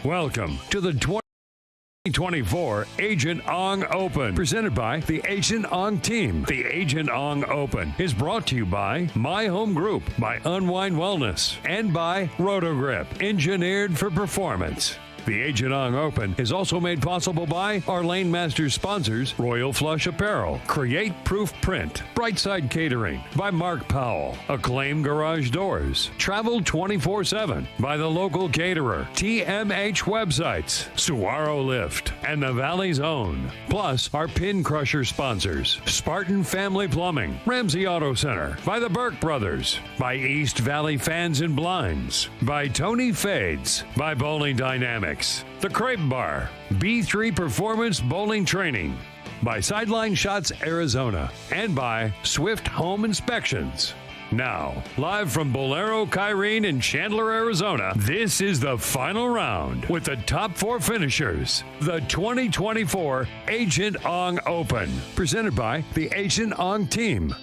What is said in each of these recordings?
Welcome to the 2024 Agent Ong Open, presented by the Agent Ong team. The Agent Ong Open is brought to you by My Home Group, by Unwind Wellness, and by Rotogrip, engineered for performance. The Agent Ong Open is also made possible by our Lane Masters sponsors, Royal Flush Apparel, Create Proof Print, Brightside Catering, by Mark Powell, Acclaim Garage Doors, Travel 24/7, by the local caterer, TMH Websites, Saguaro Lift, and the Valley's Own. Plus, our pin crusher sponsors, Spartan Family Plumbing, Ramsey Auto Center, by the Burke Brothers, by East Valley Fans and Blinds, by Tony Fades, by Bowling Dynamics, The Crepe Bar, B3 Performance Bowling Training, by Sideline Shots Arizona, and by Swift Home Inspections. Now, live from Bolero Kyrene in Chandler, Arizona, this is the final round with the top four finishers. The 2024 Agent Ong Open, presented by the Agent Ong team.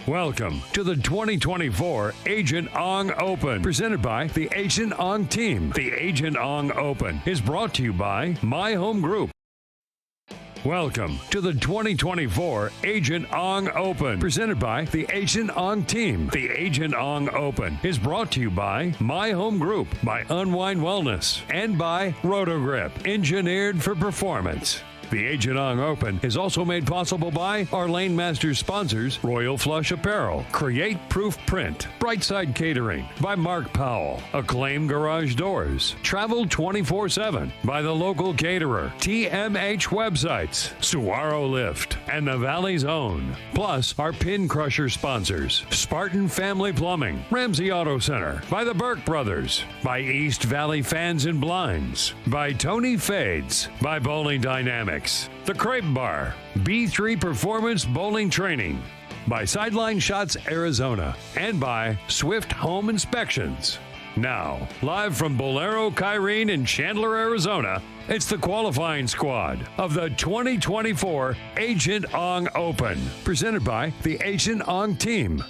Welcome to the 2024 Agent Ong Open, presented by the Agent Ong team. The Agent Ong Open is brought to you by My Home Group. Welcome to the 2024 Agent Ong Open, presented by the Agent Ong team. The Agent Ong Open is brought to you by My Home Group, by Unwind Wellness, and by Rotogrip, engineered for performance. The Agent Ong Open is also made possible by our Lane Masters sponsors, Royal Flush Apparel, Create Proof Print, Brightside Catering, by Mark Powell, Acclaim Garage Doors, Travel 24/7, by the local caterer, TMH Websites, Saguaro Lift, and the Valley's Own. Plus, our pin crusher sponsors, Spartan Family Plumbing, Ramsey Auto Center, by the Burke Brothers, by East Valley Fans and Blinds, by Tony Fades, by Bowling Dynamics, The Crepe Bar, B3 Performance Bowling Training, by Sideline Shots Arizona, and by Swift Home Inspections. Now, live from Bolero Kyrene in Chandler, Arizona, it's the qualifying squad of the 2024 Agent Ong Open, presented by the Agent Ong team.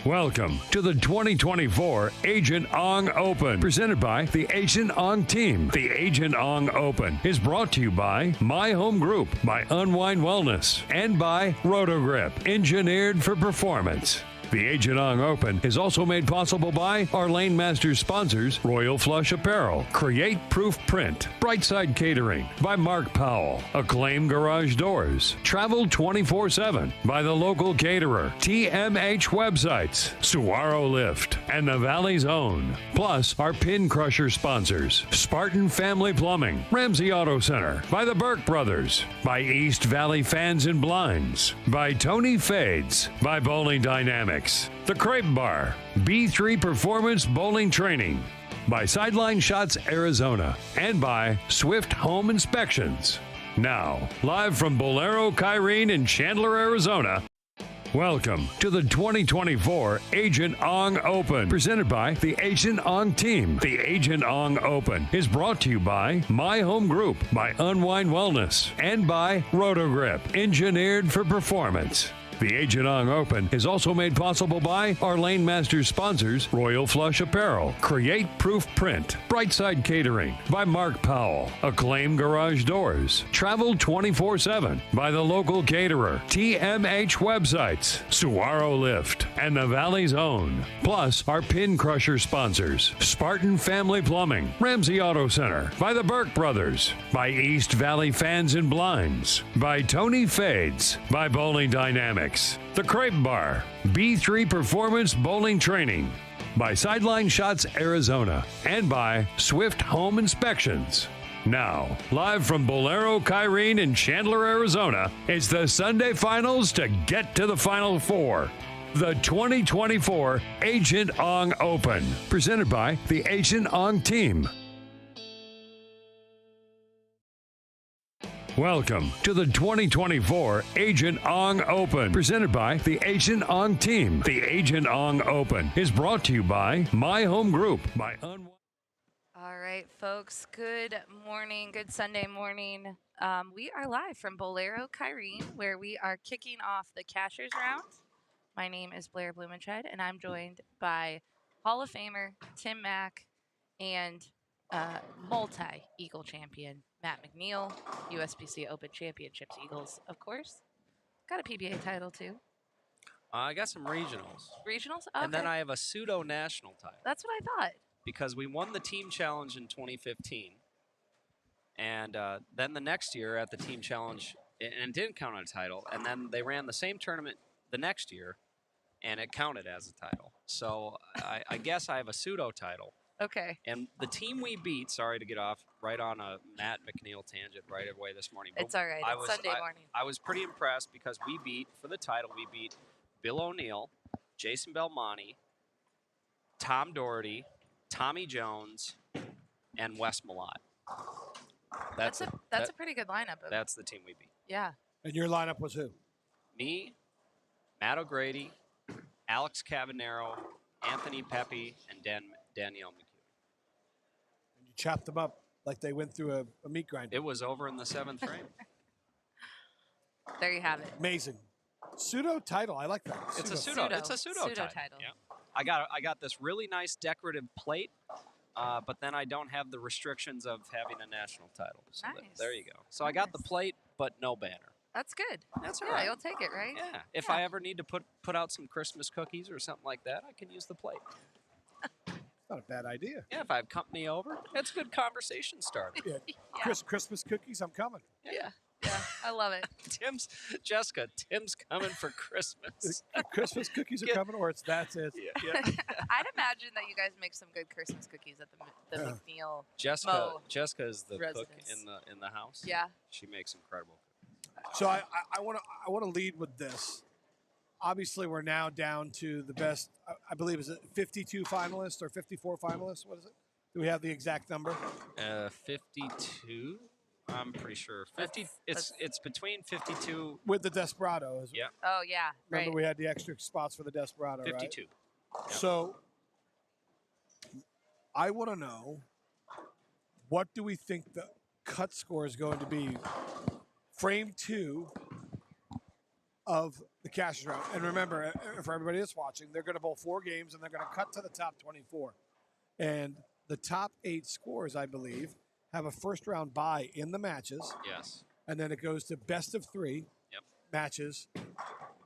Welcome to the 2024 Agent Ong Open, presented by the Agent Ong team. The Agent Ong Open is brought to you by My Home Group, by Unwind Wellness, and by Rotogrip, engineered for performance. The Agent Ong Open is also made possible by our Lane Masters sponsors, Royal Flush Apparel, Create Proof Print, Brightside Catering, by Mark Powell, Acclaim Garage Doors, Travel 24/7, by the local caterer, TMH Websites, Saguaro Lift, and the Valley's Own. Plus, our pin crusher sponsors, Spartan Family Plumbing, Ramsey Auto Center, by the Burke Brothers, by East Valley Fans and Blinds, by Tony Fades, by Bowling Dynamics, The Crepe Bar, B3 Performance Bowling Training, by Sideline Shots Arizona, and by Swift Home Inspections. Now, live from Bolero Kyrene in Chandler, Arizona, welcome to the 2024 Agent Ong Open, presented by the Agent Ong team. The Agent Ong Open is brought to you by My Home Group, by Unwind Wellness, and by Rotogrip, engineered for performance. The Agent Ong Open is also made possible by our Lane Masters sponsors, Royal Flush Apparel, Create Proof Print, Brightside Catering, by Mark Powell, Acclaim Garage Doors, Travel 24/7, by the local caterer, TMH Websites, Saguaro Lift, and the Valley's Own. Plus, our pin crusher sponsors, Spartan Family Plumbing, Ramsey Auto Center, by the Burke Brothers, by East Valley Fans and Blinds, by Tony Fades, by Bowling Dynamics, The Crepe Bar, B3 Performance Bowling Training, by Sideline Shots Arizona, and by Swift Home Inspections. Now, live from Bolero Kyrene in Chandler, Arizona, it's the Sunday finals to get to the Final Four. The 2024 Agent Ong Open, presented by the Agent Ong team. Welcome to the 2024 Agent Ong Open, presented by the Agent Ong team. The Agent Ong Open is brought to you by My Home Group, by Unwind. All right, folks, good morning, good Sunday morning. We are live from Bolero Kyrene, where we are kicking off the Cashers round. My name is Blair Blumenscheid, and I'm joined by Hall of Famer Tim Mack and multi-Eagle champion Matt McNiel, USBC Open Championships Eagles, of course. Got a PBA title too. I got some regionals. Regionals? Okay. And then I have a pseudo-national title. That's what I thought. Because we won the team challenge in 2015. And then the next year at the team challenge, and it didn't count on a title. And then they ran the same tournament the next year, and it counted as a title. So I guess I have a pseudo title. Okay. And the team we beat, sorry to get off right on a Matt McNiel tangent right away this morning. It's all right. It's Sunday morning. I was pretty impressed because we beat, for the title, we beat Bill O'Neill, Jason Belmonte, Tom Doherty, Tommy Jones, and Wes Malott. That's a pretty good lineup. That's the team we beat. Yeah. And your lineup was who? Me, Matt O'Grady, Alex Cavanero, Anthony Pepe, and Danielle McHugh. And you chopped them up like they went through a meat grinder. It was over in the 7th frame. There you have it. Amazing. Pseudo title. I like that. It's a pseudo title. Yeah. I got this really nice decorative plate, but then I don't have the restrictions of having a national title. So nice. There you go. So I got the plate, but no banner. That's good. That's all right. You'll take it, right? Yeah. If I ever need to put out some Christmas cookies or something like that, I can use the plate. Not a bad idea. Yeah, if I have company over, that's a good conversation starter. Yeah. Christmas cookies, I'm coming. Yeah, I love it. Jessica, Tim's coming for Christmas. Christmas cookies are coming, or that's it. Yeah. I'd imagine that you guys make some good Christmas cookies at the McNiel. Jessica is the residence. cook in the house. Yeah. She makes incredible cookies. So I want to lead with this. Obviously, we're now down to the best. I believe is it 52 finalists or 54 finalists? What is it? Do we have the exact number? 52. I'm pretty sure 50. It's between 52 with the Desperado. Yeah. Oh yeah. Remember we had the extra spots for the Desperado. 52. Right? Yep. So I want to know, what do we think the cut score is going to be? Frame 2 of the Cashers round. And remember, for everybody that's watching, they're going to bowl 4 games and they're going to cut to the top 24. And the top 8 scores, I believe, have a first round bye in the matches. Yes. And then it goes to best of 3 matches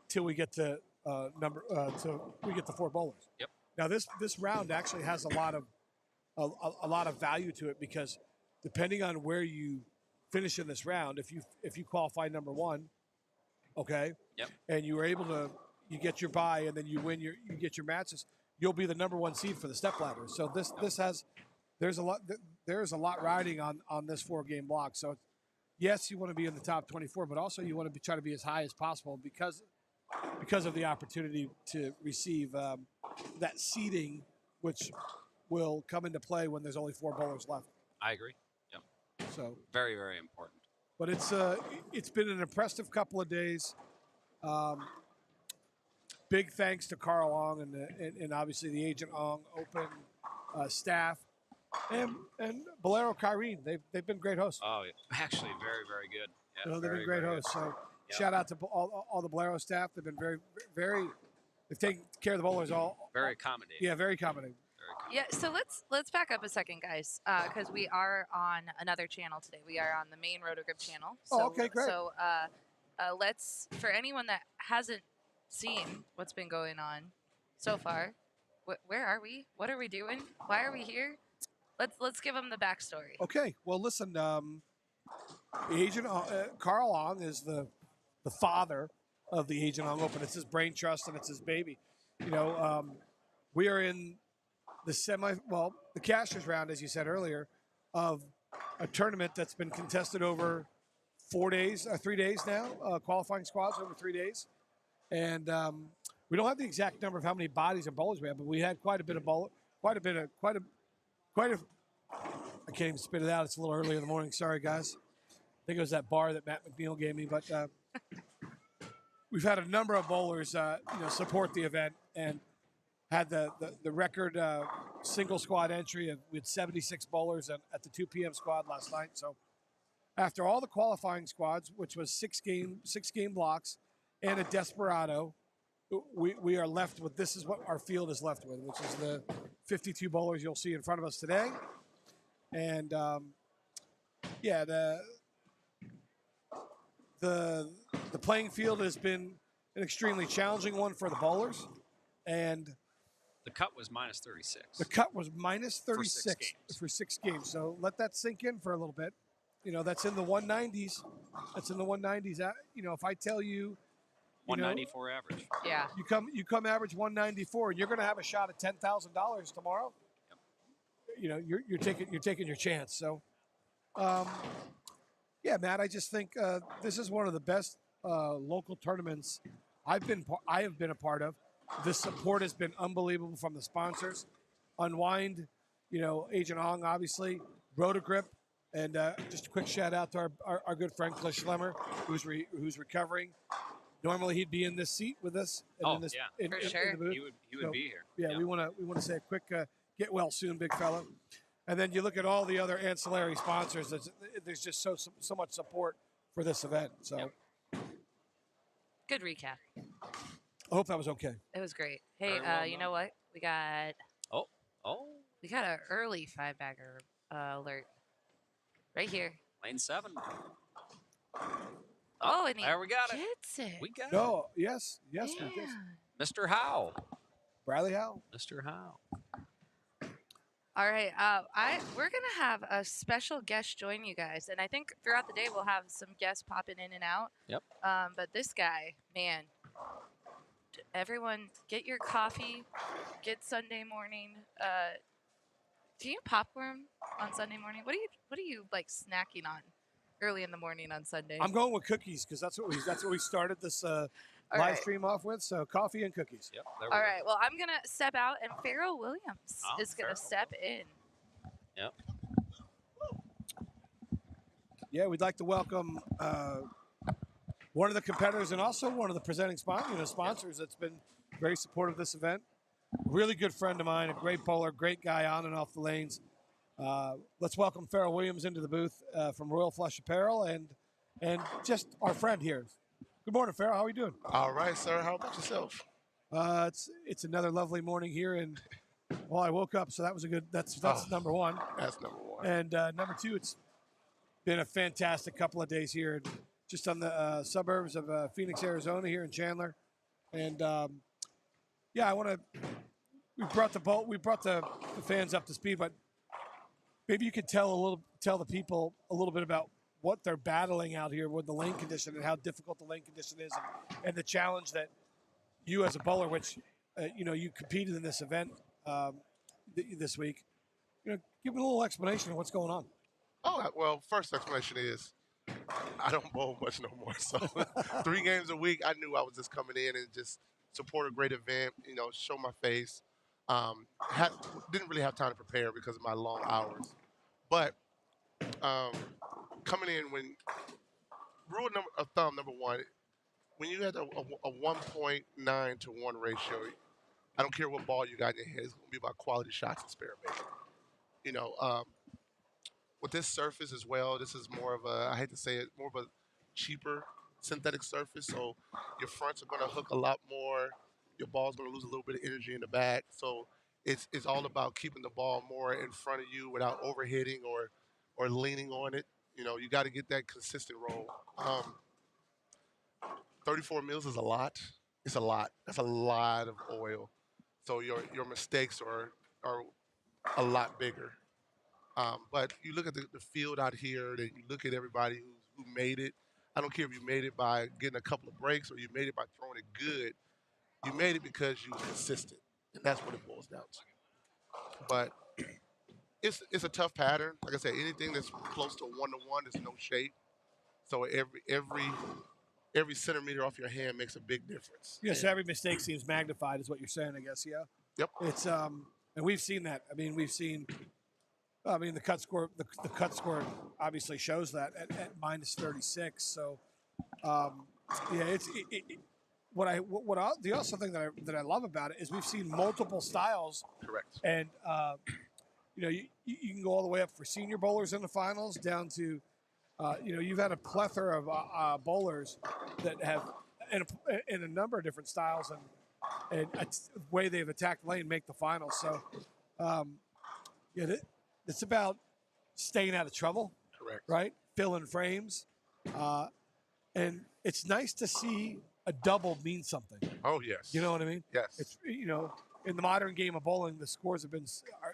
till we get to we get the 4 bowlers. Yep. Now this round actually has a lot of value to it, because depending on where you finish in this round, if you qualify number 1, okay, and you were able to, you get your bye and then you get your matches, you'll be the number 1 seed for the step ladder. So there's a lot riding on this 4-game block. So yes, you want to be in the top 24, but also you want to try to be as high as possible because of the opportunity to receive that seeding, which will come into play when there's only 4 bowlers left. I agree. Yep. So very, very important. But it's been an impressive couple of days. Big thanks to Carl Ong and obviously the Agent Ong Open staff and Bolero Kyrene. They've been great hosts. Oh, actually, very, very good. Yeah, they've been great hosts. So shout out to all the Bolero staff. They've been very, very. They've taken care of the bowlers all. Very accommodating. Yeah, very accommodating. Yeah, so let's back up a second, guys, because we are on another channel today. We are on the main Rotogrip channel. So, okay, great. So let's, for anyone that hasn't seen what's been going on so far, where are we? What are we doing? Why are we here? Let's give them the backstory. Okay, well, listen, Agent Carl Ong is the father of the Agent Ong Open. It's his brain trust and it's his baby. You know, we are in the Cashers round, as you said earlier, of a tournament that's been contested over 3 days now, qualifying squads over 3 days. And we don't have the exact number of how many bodies and bowlers we have, but we had quite a I can't even spit it out. It's a little early in the morning. Sorry, guys. I think it was that bar that Matt McNiel gave me, but we've had a number of bowlers, support the event and had the record single squad entry with 76 bowlers at the 2 p.m. squad last night. So after all the qualifying squads, which was six game blocks and a Desperado, we are left with, this is what our field is left with, which is the 52 bowlers you'll see in front of us today. And yeah, the playing field has been an extremely challenging one for the bowlers, and The cut was minus 36. the cut was minus 36 games. for 6 games. So let that sink in for a little bit. That's in the 190s. That's in the 190s. If I tell you, 194 average. Yeah. you come average 194, and you're going to have a shot at $10,000 tomorrow. Yep. You're taking your chance. So, yeah, Matt, I just think this is one of the best local tournaments I have been a part of. The support has been unbelievable from the sponsors. Unwind, Agent Ong, obviously, Rotagrip, and just a quick shout out to our good friend Cliff Schlemmer, who's recovering. Normally he'd be in this seat with us. Oh, in this, yeah. in, For in, sure. in the booth. He would be here. Yeah, we want to say a quick get well soon, big fella. And then you look at all the other ancillary sponsors. There's just so much support for this event. So, Good recap. I hope that was okay. It was great. Hey, Very well you done. know what? We got Oh, an early 5-bagger alert right here. lane 7. Oh, and he there we got it. gets it. We got No, yes, we did. Man. it. Mr. Howe. Bradley Howe. Mr. Howe. All right, we're gonna have a special guest join you guys, and I think throughout the day we'll have some guests popping in and out. Yep. But this guy, man, everyone, get your coffee, get Sunday morning. Do you popcorn on Sunday morning? What are you like snacking on early in the morning on Sunday? I'm going with cookies because that's what we started this live right. stream off with. So coffee and cookies. Yep. There we All go. right. Well, I'm gonna step out, and Farrell Williams Oh, is gonna Farrell. step in. Yep. Yeah, we'd like to welcome one of the competitors and also one of the presenting sponsors that's been very supportive of this event. Really good friend of mine, a great bowler, great guy on and off the lanes. Let's welcome Farrell Williams into the booth from Royal Flush Apparel and just our friend here. Good morning, Farrell. How are you doing? All right, sir. How about yourself? It's another lovely morning here, and I woke up, so that was a good. That's number one. That's number one. And number two, it's been a fantastic couple of days here, just on the suburbs of Phoenix, Arizona, here in Chandler. And yeah, I want to. We brought the fans up to speed, but maybe you could tell the people a little bit about what they're battling out here with the lane condition and how difficult the lane condition is, and the challenge that you as a bowler, which you competed in this event this week. Give me a little explanation of what's going on. Oh, well, first explanation is I don't bowl much no more. So 3 games a week, I knew I was just coming in and just support a great event, show my face. Didn't really have time to prepare because of my long hours. But coming in when rule of thumb number one, when you had a 1.9 to 1 ratio, I don't care what ball you got in your head, it's going to be about quality shots and spare making. With this surface as well, this is more of a, I hate to say it, more of a cheaper synthetic surface. So your fronts are going to hook a lot more. Your ball's going to lose a little bit of energy in the back. So it's all about keeping the ball more in front of you without overhitting or leaning on it. You got to get that consistent roll. 34 mils is a lot. It's a lot. That's a lot of oil. So your mistakes are a lot bigger. But you look at the field out here, then you look at everybody who made it. I don't care if you made it by getting a couple of breaks or you made it by throwing it good. You made it because you were consistent, and that's what it boils down to. But it's a tough pattern. Like I said, anything that's close to 1-to-1 is no shape. So every centimeter off your hand makes a big difference. Yes, so every mistake seems magnified, is what you're saying, I guess. Yeah. Yep. It's and we've seen that. The cut score. The cut score obviously shows that at minus 36. So, yeah, the also thing that I love about it is we've seen multiple styles. Correct. And you can go all the way up for senior bowlers in the finals down to, you've had a plethora of bowlers that have in a number of different styles, and the way they've attacked the lane make the finals. So, it's about staying out of trouble, Correct. right? Filling frames, and it's nice to see a double mean something. Oh, yes. You know what I mean? Yes. It's in the modern game of bowling, the scores have been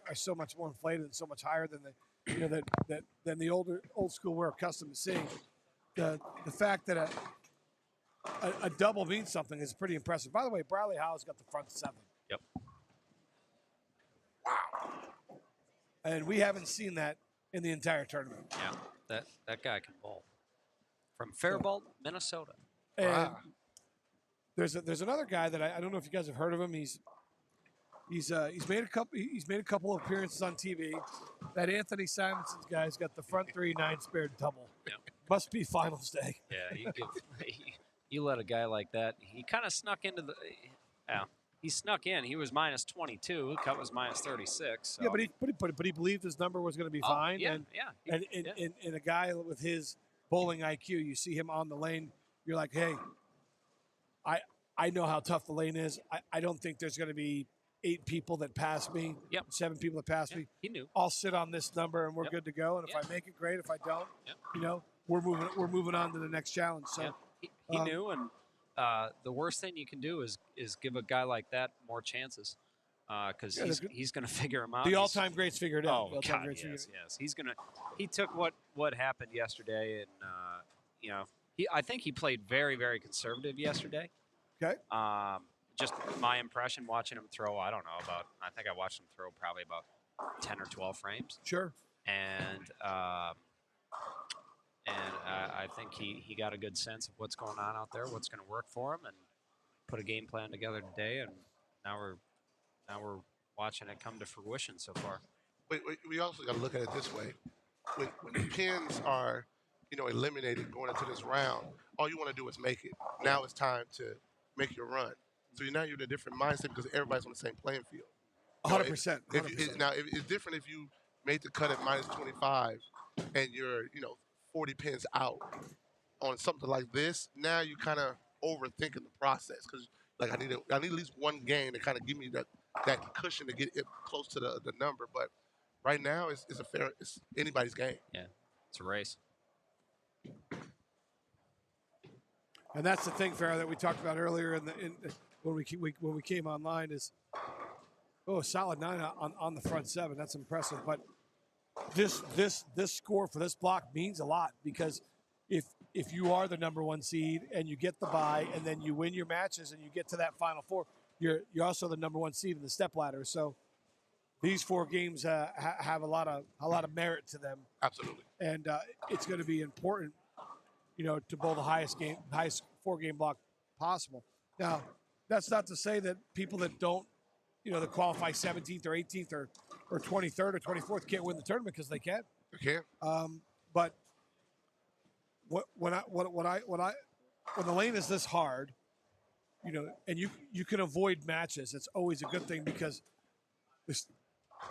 are so much more inflated and so much higher than than the old school we're accustomed to seeing. The fact that a double means something is pretty impressive. By the way, Bradley Howe's got the front 7. Yep. Wow. And we haven't seen that in the entire tournament. Yeah, that guy can bowl. From Faribault, Minnesota. And there's another guy that I don't know if you guys have heard of him. He's made a couple of appearances on TV. That Anthony Simonson's guy's got the front 3 9 spared double. Yep. Must be finals day. Yeah, you let a guy like that. He kind of snuck into the. Yeah, he snuck in. He was minus 22. Cut was minus 36. So. Yeah, but he believed his number was going to be fine. Yeah, and a guy with his bowling IQ, you see him on the lane, you're like, hey, I know how tough the lane is. I don't think there's going to be 8 people that pass me. Yep. 7 people that pass me. He knew. I'll sit on this number and we're good to go. And if I make it, great. If I don't, we're moving on to the next challenge. So he knew, and the worst thing you can do is give a guy like that more chances, because he's going to figure him out. The all-time greats figured it out. Oh God, yes. He took what happened yesterday, and I think he played very, very conservative yesterday. Okay. Just my impression watching him throw, I think I watched him throw probably about 10 or 12 frames. Sure. And I think he got a good sense of what's going on out there, what's going to work for him, and put a game plan together today. And now we're watching it come to fruition so far. We also got to look at it this way: when the pins are, eliminated going into this round, all you want to do is make it. Now it's time to make your run. So you're in a different mindset because everybody's on the same playing field. 100%. Now, it's different if you made the cut at minus 25 and you're, 40 pins out on something like this. Now you kind of overthinking the process because, I need at least one game to kind of give me that cushion to get it close to the number. But right now, it's anybody's game. Yeah, it's a race. And that's the thing, Farrah, that we talked about earlier when we came online is, a solid 9 on the front 7. That's impressive. But this score for this block means a lot because if you are the number 1 seed and you get the bye and then you win your matches and you get to that Final Four, you're also the number 1 seed in the step ladder. So these 4 games have a lot of merit to them. Absolutely. And it's going to be important, to bowl the highest 4-game block possible. Now, that's not to say that people that don't, that qualify 17th or 18th or 23rd or 24th can't win the tournament because they can. They can. But when the lane is this hard, and you can avoid matches, it's always a good thing because there's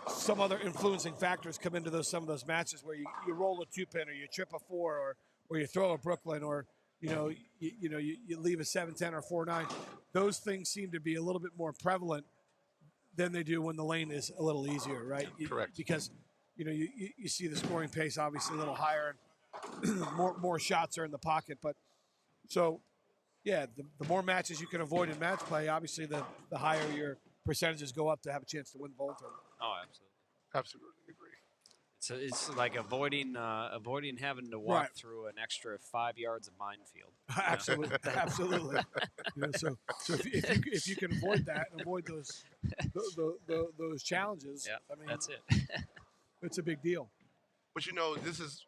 some other influencing factors come into some of those matches where you roll a 2-pin or you trip a 4 or you throw a Brooklyn or you leave a 7-10 or 4-9. Those things seem to be a little bit more prevalent than they do when the lane is a little easier, right? Correct. Because you see the scoring pace obviously a little higher and more shots are in the pocket. But so the more matches you can avoid in match play, obviously the higher your percentages go up to have a chance to win the bowl tournament. Oh, absolutely. Absolutely agree. So it's like avoiding having to walk through an extra 5 yards of minefield. Absolutely. So if you can avoid that and avoid those challenges, that's it. It's a big deal. But this is,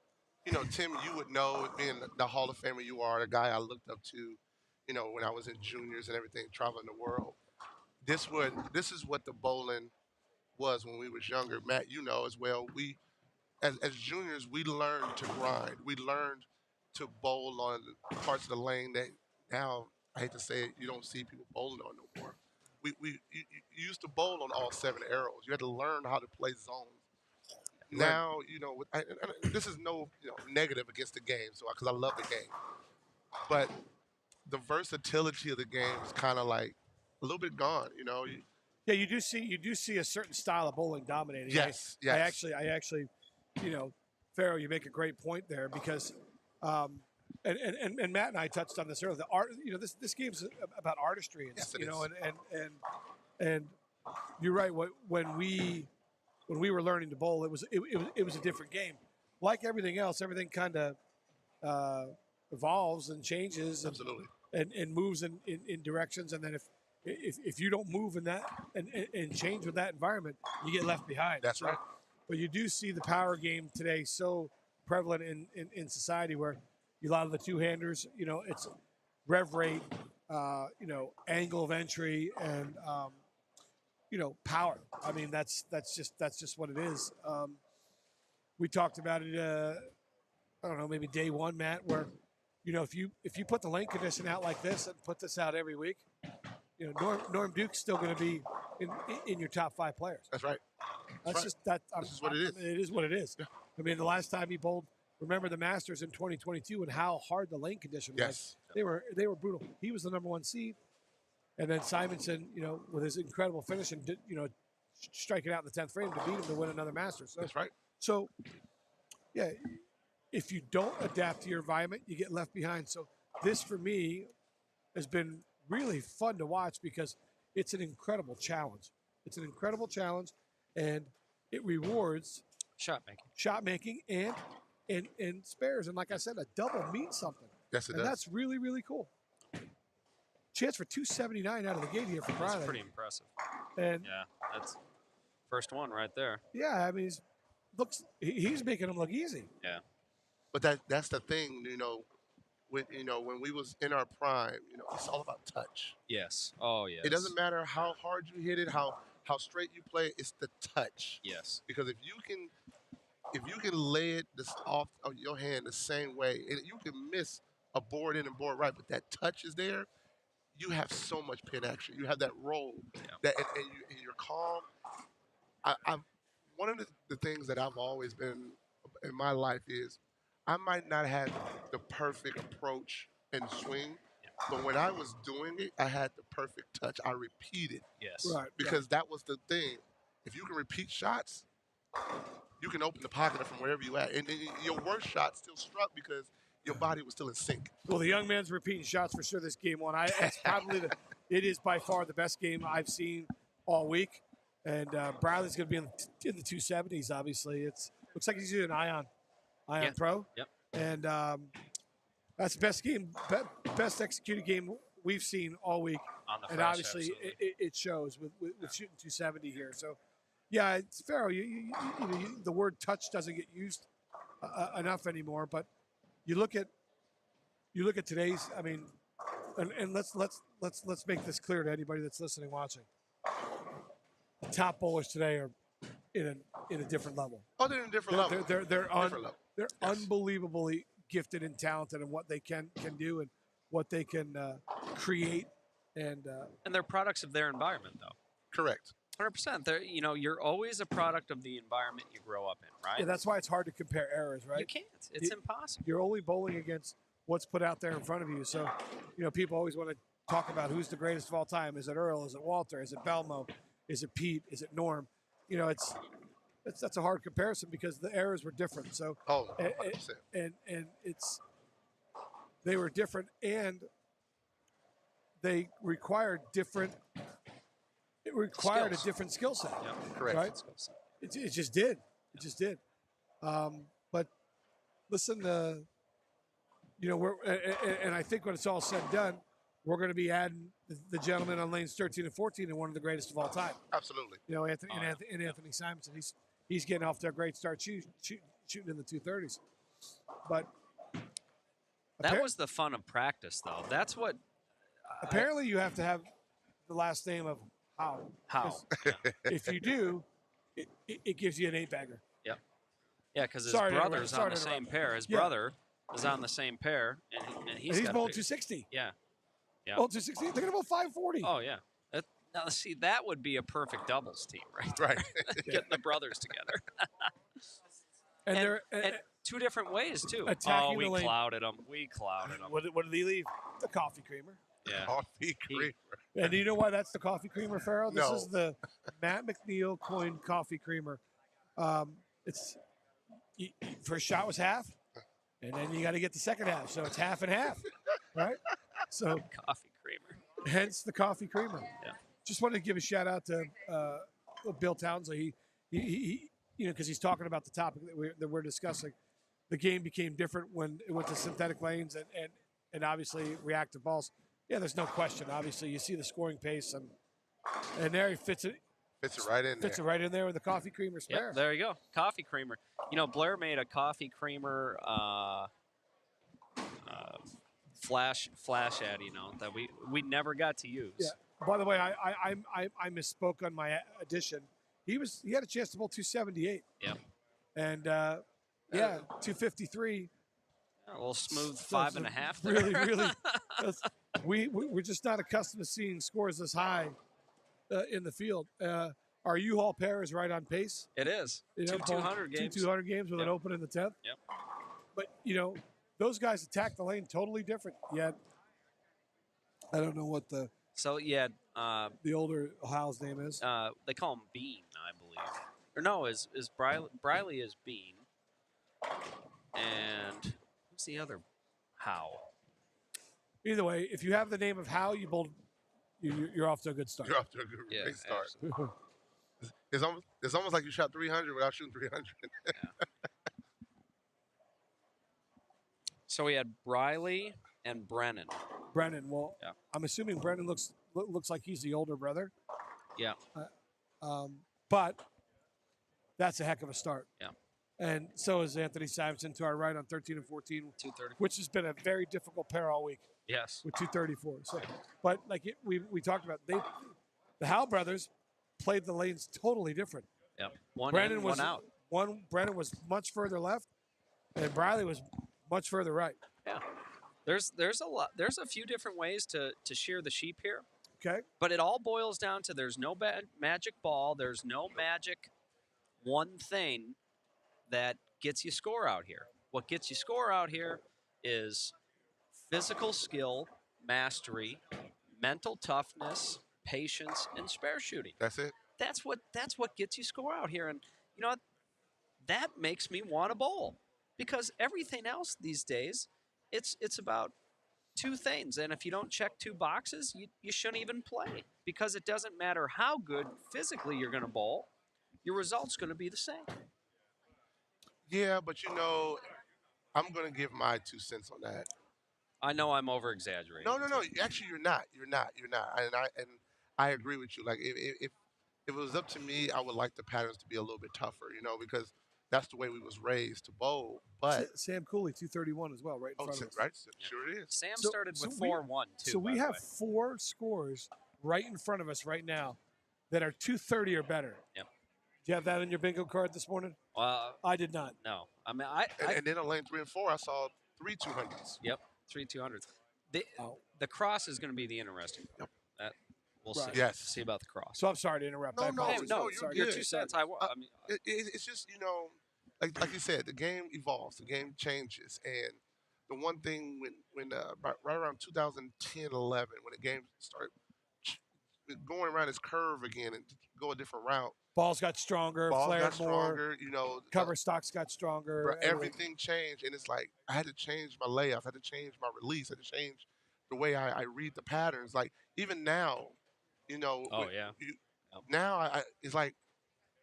Tim, you would know, being the Hall of Famer you are, the guy I looked up to, when I was in juniors and everything, traveling the world. This is what the bowling was when we was younger. Matt, as well. We, as juniors, we learned to grind. We learned to bowl on parts of the lane that now, I hate to say it, you don't see people bowling on no more. You used to bowl on all 7 arrows. You had to learn how to play zones. Now, this is no negative against the game, because I love the game. But the versatility of the game is kind of like a little bit gone. Yeah, you do see a certain style of bowling dominating. Yes, I yes. actually, Pharaoh, you make a great point there because, and Matt and I touched on this earlier. The art, this game's about artistry. Yes, it is. And you're right. When we were learning to bowl, it was a different game. Like everything else, everything kind of evolves and changes. Absolutely. And moves in directions, and then if you don't move in that and change with that environment, you get left behind. That's right. But you do see the power game today so prevalent in society where a lot of the two-handers, it's rev rate, angle of entry, and power. I mean, that's just what it is. We talked about it. I don't know, maybe day one, Matt, where if you put the lane condition out like this and put this out every week, Norm Duke's still going to be in your top 5 players. That's right. That's just that. This is what it is. It is what it is. Yeah. I mean, the last time he bowled, remember the Masters in 2022 and how hard the lane condition was. They were brutal. He was the number 1 seed, and then Simonson, with his incredible finish and striking out in the 10th frame to beat him to win another Masters. So, that's right. So, yeah. If you don't adapt to your environment, you get left behind. So this, for me, has been really fun to watch because it's an incredible challenge. It's an incredible challenge, and it rewards shot making and spares. And like I said, a double means something. Yes, it does. And that's really, really cool. Chance for 279 out of the gate here for Briley. That's pretty impressive. And yeah, that's first one right there. Yeah, I mean, he's making them look easy. Yeah. But that's the thing, when we was in our prime, it's all about touch. Yes. Oh, yes. It doesn't matter how hard you hit it, how straight you play, it's the touch. Yes. Because if you can lay it off of your hand the same way, and you can miss a board in and board right, but that touch is there, you have so much pin action. You have that roll, and you're calm. One of the things that I've always been in my life is I might not have the perfect approach and swing, but when I was doing it, I had the perfect touch. I repeated. Yes. Right. Because that was the thing. If you can repeat shots, you can open the pocket from wherever you at. And your worst shot still struck because your body was still in sync. Well, the young man's repeating shots for sure this game one. It's probably it is by far the best game I've seen all week. And Bradley's going to be in the 270s, obviously. Looks like he's using Ion Pro. Yep. And that's the best executed game we've seen all week. On the and fresh, obviously it shows with shooting 270 here. So, yeah, it's Pharaoh. The word touch doesn't get used enough anymore. But you look at today's. I mean, and let's make this clear to anybody that's listening, watching. The top bowlers today are in a different level. Oh, they're in a different level. They're unbelievably gifted and talented in what they can do and what they can create, and they're products of their environment, though. Correct. 100%. They're, you're always a product of the environment you grow up in, right? Yeah, that's why it's hard to compare errors, right? You can't. It's impossible. You're only bowling against what's put out there in front of you. So, people always want to talk about who's the greatest of all time. Is it Earl? Is it Walter? Is it Belmo? Is it Pete? Is it Norm? That's a hard comparison because the eras were different. So, 100%. And they were different, and they required different. It required Skills. a different skill set. Yeah, correct. Right? It just did. It just did. But listen, we're and I think when it's all said and done, we're going to be adding the gentleman on lanes 13 and 14 and one of the greatest of all time. Absolutely. Anthony Simonson. He's getting off to a great start shooting in the 230s. But that was the fun of practice, though. That's what. Apparently, you have to have the last name of How. Yeah. If you do, it gives you an 8-bagger. Yep. Yeah, because his brother's on the same pair. His brother is on the same pair, and he's bowling 260. Yeah. Yeah. Well, 260. They're going to bowl 540. Oh, yeah. Now, see, that would be a perfect doubles team, right? Right. Getting the brothers together. and they're two different ways, too. Attacking we the lane. clouded them. We clouded them. What did he leave? The coffee creamer. Yeah. Coffee creamer. And do you know why that's the coffee creamer, Farrell? This No. is the Matt McNiel coined coffee creamer. It's first shot was half, and then you got to get the second half, so it's half and half, right? So Coffee creamer. hence the coffee creamer. Yeah. Just wanted to give a shout out to Bill Townsley. He because he's talking about the topic that we're discussing. The game became different when it went to synthetic lanes and obviously reactive balls. Yeah, there's no question. Obviously, you see the scoring pace, and there he fits it. Fits it right in Fits there. it right in there with the coffee creamer spare. Yep, there you go. Coffee creamer. Blair made a coffee creamer flash ad, that we never got to use. Yeah. By the way, I misspoke on my addition. He had a chance to bowl 278. Yep. And 253. A little smooth 5.5 there. Really. We're just not accustomed to seeing scores this high in the field. Our U-Haul pair is right on pace. It is. Two 200 games. 200 games with an open in the 10th. Yep. But, those guys attack the lane totally different. Yet, I don't know what the older Ohio's name is. They call him Bean, I believe. Or no, is Briley is Bean. And who's the other Howe? Either way, if you have the name of Howe, you're off to a good start. You're off to a great start. It's almost like you shot 300 without shooting 300. So we had Briley and Brennan. Well, yeah. I'm assuming Brennan looks like he's the older brother. Yeah. But that's a heck of a start. Yeah. And so is Anthony Simonson to our right on 13 and 14, 230, which has been a very difficult pair all week. Yes. With 234. So, but we talked about the Howe brothers played the lanes totally different. Yeah. One Brennan in, was one out. Brennan was much further left, and Briley was much further right. Yeah. There's a few different ways to shear the sheep here. Okay. But it all boils down to there's no magic ball. There's no magic one thing that gets you score out here. What gets you score out here is physical skill, mastery, mental toughness, patience, and spare shooting. That's it. That's what gets you score out here. And you know what? That makes me want to bowl. Because everything else these days, it's about two things. And if you don't check two boxes, you shouldn't even play. Because it doesn't matter how good physically you're going to bowl, your result's going to be the same. Yeah, but I'm going to give my 2 cents on that. I know I'm over-exaggerating. No. Actually, you're not. And I agree with you. Like, if it was up to me, I would like the patterns to be a little bit tougher, because that's the way we was raised to bowl. But Sam Cooley, 231 as well, right in front of us. Right, sure it is. Sam started with 4-1, too. So we have 4 scores right in front of us right now that are 230 or better. Yep. Do you have that on your bingo card this morning? I did not. No. I mean, and then on lane 3 and 4, I saw 3 200s. Yep, 3 200s. The cross is going to be the interesting part. That we'll see. Yes. See about the cross. So I'm sorry to interrupt. No, you're your good. 2 cents. It's just like you said, the game evolves, the game changes, and the one thing when right around 2010, 11, when the game started going around its curve again and go a different route. Balls got stronger, flared more. Cover stocks got stronger. Everything changed, and it's like I had to change my layup, I had to change my release, I had to change the way I read the patterns. Like even now, now it's like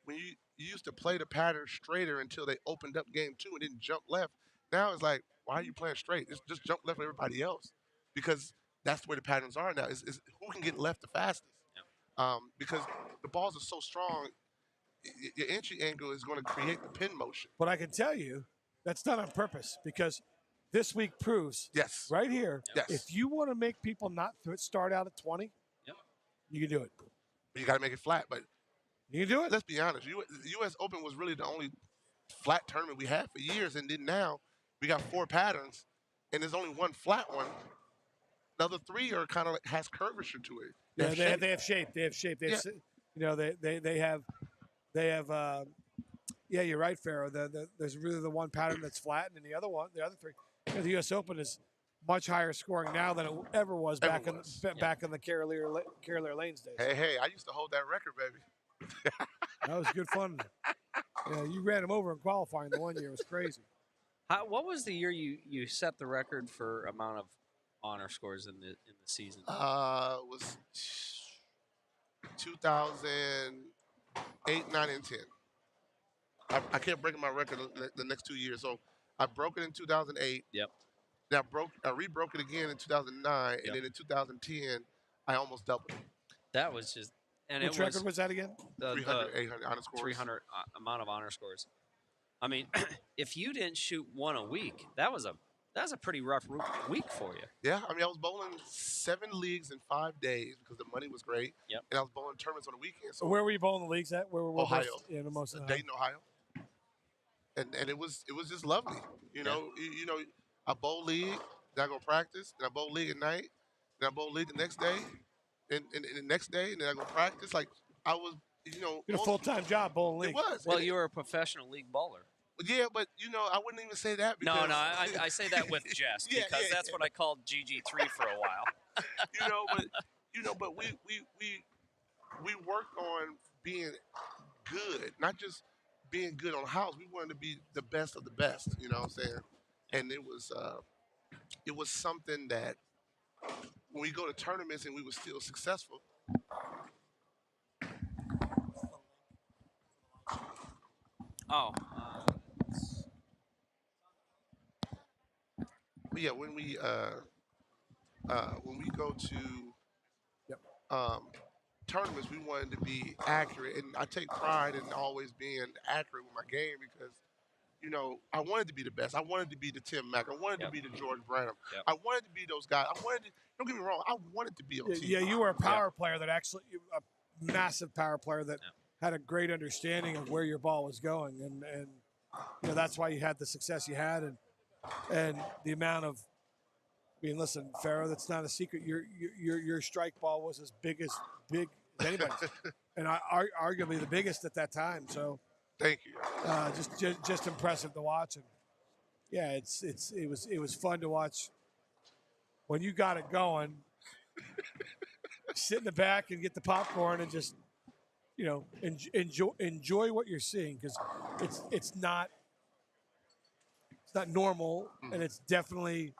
when you used to play the pattern straighter until they opened up game 2 and didn't jump left. Now it's like, why are you playing straight? Just jump left with everybody else, because that's the way the patterns are now. Is who can get left the fastest? Because the balls are so strong, your entry angle is going to create the pin motion. But I can tell you that's done on purpose, because this week proves right here, if you want to make people not start out at 20, you can do it. But you got to make it flat. But you can do it. Let's be honest. The U.S. Open was really the only flat tournament we had for years, and then now we got 4 patterns, and there's only one flat one. The other 3 are kind of has curvature to it. They have shape. They have shape. They have, Yeah, you're right, Farrow. There's really the one pattern that's flat, and then the other 3. The U.S. Open is much higher scoring now than it ever was Ever back in was. back in the Carolier Lanes days. Hey, I used to hold that record, baby. That was good fun. Yeah, you ran him over in qualifying the one year. It was crazy. What was the year you set the record for amount of honor scores in the season? Was 2008, 9, and 10. I kept breaking my record the next 2 years. So I broke it in 2008. Yep. Then I rebroke it again in 2009, Yep. and then in 2010, I almost doubled it. That was just and Which record was that again? 300, 800 honor scores. 300 amount of honor scores. I mean, if you didn't shoot one a week, that was a pretty rough week for you. Yeah, I mean, I was bowling 7 leagues in 5 days because the money was great. Yep. And I was bowling tournaments on the weekend. So Where were you bowling the leagues at? Where were Ohio. Yeah, the most. Dayton, Ohio. And it was just lovely. You know, I bowl league, then I go practice, then I bowl league at night, then I bowl league the next day, and the next day, and then I go practice. Like I was, You had a full-time job bowling league. It was. Well, you were a professional league bowler. Yeah, but I wouldn't even say that. Because, No, I say that with jest because that's what I called GG3 for a while. but we worked on being good, not just being good on the house. We wanted to be the best of the best. You know what I'm saying? And it was something that when we go to tournaments and we were still successful. Oh. But yeah, when we go to tournaments, we wanted to be accurate, and I take pride in always being accurate with my game because, I wanted to be the best. I wanted to be the Tim Mack. I wanted to be the George Branham. Yep. I wanted to be those guys. Don't get me wrong. I wanted to be on TV. Yeah, you were a power player that actually a massive power player that had a great understanding of where your ball was going, and that's why you had the success you had, and the amount of. I mean, listen, Farrah, that's not a secret. Your strike ball was as big as anybody's, and arguably the biggest at that time. So, thank you. Just impressive to watch, and yeah, it was fun to watch when you got it going. Sit in the back and get the popcorn and just enjoy what you're seeing because it's not normal, and it's definitely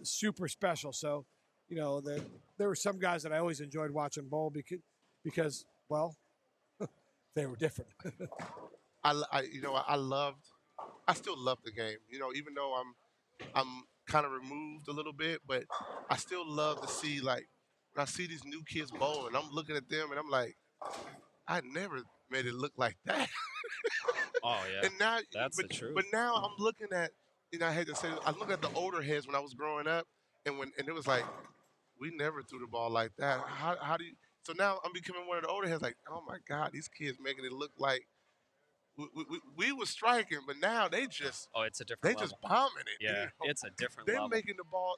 super special. So, there were some guys that I always enjoyed watching bowl because they were different. I still love the game. Even though I'm kind of removed a little bit, but I still love to see, like, when I see these new kids bowling, I'm looking at them and I'm like, I never made it look like that. Oh yeah. And now, that's the truth. But now I'm looking at, I hate to say this, I look at the older heads when I was growing up, and it was like, we never threw the ball like that. How do you? So now I'm becoming one of the older heads, like, oh my God, these kids making it look like we were striking, but now they just it's a different level. Just bombing it. Yeah, it's a different they're level.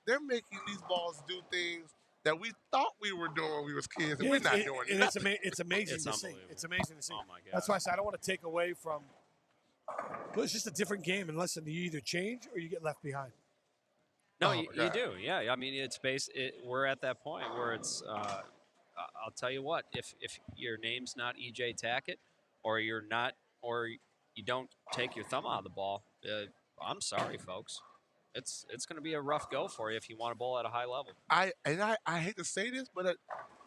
They're making these balls do things that we thought we were doing when we was kids, and we're not doing it. And it's amazing to see. It's amazing to see. Oh my God. That's why I said I don't want to take away from. Well, it's just a different game, and listen, you either change or you get left behind. No, you do. Yeah, I mean, it's we're at that point where it's. I'll tell you what. If your name's not EJ Tackett, or you're not, or you don't take your thumb out of the ball, I'm sorry, folks. It's going to be a rough go for you if you want to bowl at a high level. I hate to say this, but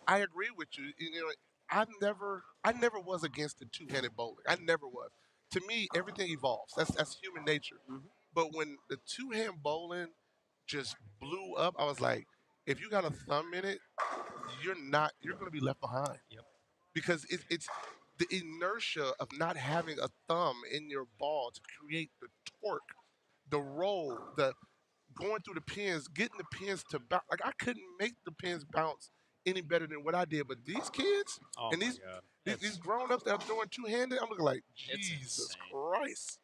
I agree with you. I never was against the two-handed bowling. I never was. To me, everything evolves. That's human nature. Mm-hmm. But when the two-hand bowling just blew up, I was like, if you got a thumb in it, you're going to be left behind. Yep. Because it's the inertia of not having a thumb in your ball to create the torque, the roll, the going through the pins, getting the pins to bounce. Like, I couldn't make the pins bounce any better than what I did. But these kids and these grown-ups that are throwing two-handed, I'm looking like, Jesus Christ.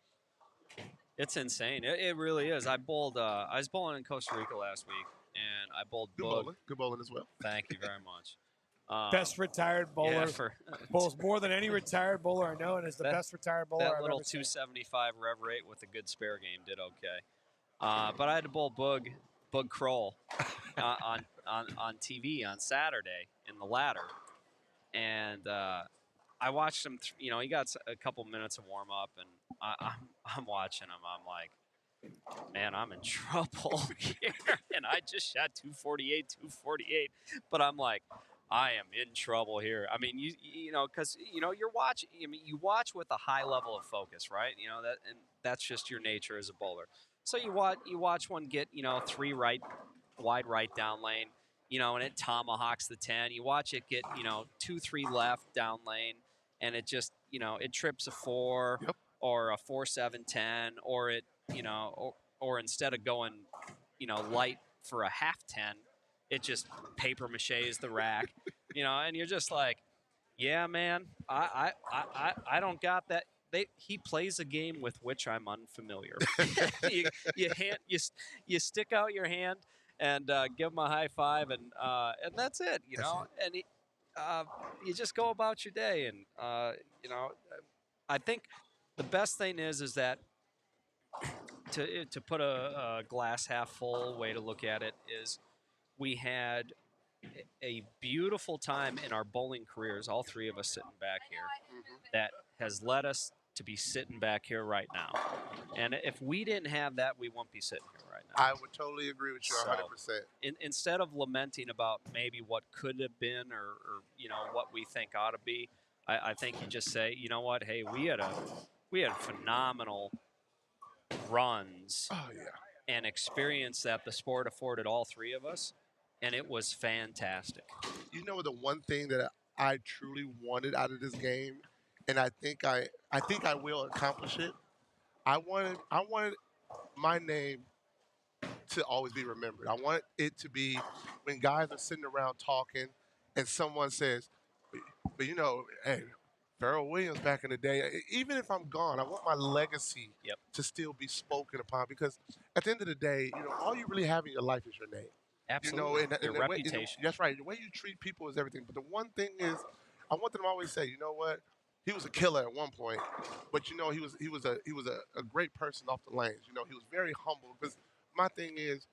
It's insane. It really is. I was bowling in Costa Rica last week, and I bowled Good bowling as well. Thank you very much. Best retired bowler. Yeah, bowls more than any retired bowler I know, and is the best retired bowler That I've little ever seen. 275 rev rate with a good spare game did okay. But I had to bowl Boog Bug Kroll on TV on Saturday in the ladder, and I watched him. He got a couple minutes of warm up, and I'm watching him. I'm like, man, I'm in trouble here, and I just shot 248, but I'm like, I am in trouble here. I mean, because you're watching. I mean, you watch with a high level of focus, right? And that's just your nature as a bowler. So you watch one get 3 right, wide right down lane, and it tomahawks the 10. You watch it get 2, 3 left down lane, and it just it trips a 4 Yep. or a 4, 7, 10, or it or instead of going light for a half 10, it just paper maches the rack, and you're just like, yeah, man, I don't got that. He plays a game with which I'm unfamiliar. you stick out your hand and give him a high five, and that's it, and you just go about your day, and I think the best thing is that to put a glass half full way to look at it is we had a beautiful time in our bowling careers, all 3 of us sitting back here, that has led us to be sitting back here right now. And if we didn't have that, we won't be sitting here right now. I would totally agree with you 100%. Instead of lamenting about maybe what could have been or what we think ought to be, I think you just say, you know what, hey, we had phenomenal runs and experience that the sport afforded all 3 of us, and it was fantastic. The one thing that I truly wanted out of this game, and I think I will accomplish it. I wanted my name to always be remembered. I want it to be when guys are sitting around talking and someone says, but hey, Pharrell Williams back in the day, even if I'm gone, I want my legacy to still be spoken upon, because at the end of the day, all you really have in your life is your name. Absolutely. And your the reputation. Way, that's right. The way you treat people is everything. But the one thing is, I want them to always say, you know what? He was a killer at one point, but he was a great person off the lanes. He was very humble. Because my thing is,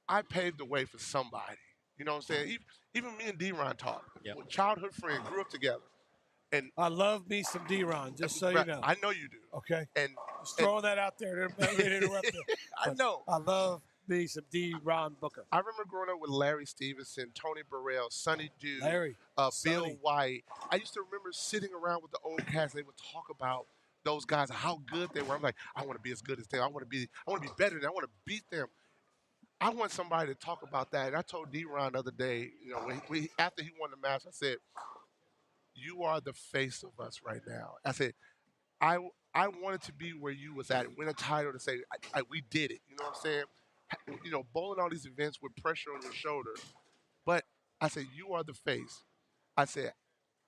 I paved the way for somebody. You know what I'm saying? Even me and D-Ron talk. Yep. Childhood friend, grew up together. And I love me some D-Ron, just so you know. I know you do. Okay. And just throwing that out there. To interrupt you. I know. I love me some D-Ron Booker. I remember growing up with Larry Stevenson, Tony Burrell, Sonny Dew, Larry, Bill White. I used to remember sitting around with the old cats. They would talk about those guys, how good they were. I'm like, I want to be as good as them. I want to be better than them. I want to beat them. I want somebody to talk about that. And I told D-Ron the other day, after he won the match, I said, you are the face of us right now. I said, I wanted to be where you was at, win a title, to say, we did it. You know what I'm saying? Bowling all these events with pressure on your shoulder. But I said, you are the face. I said,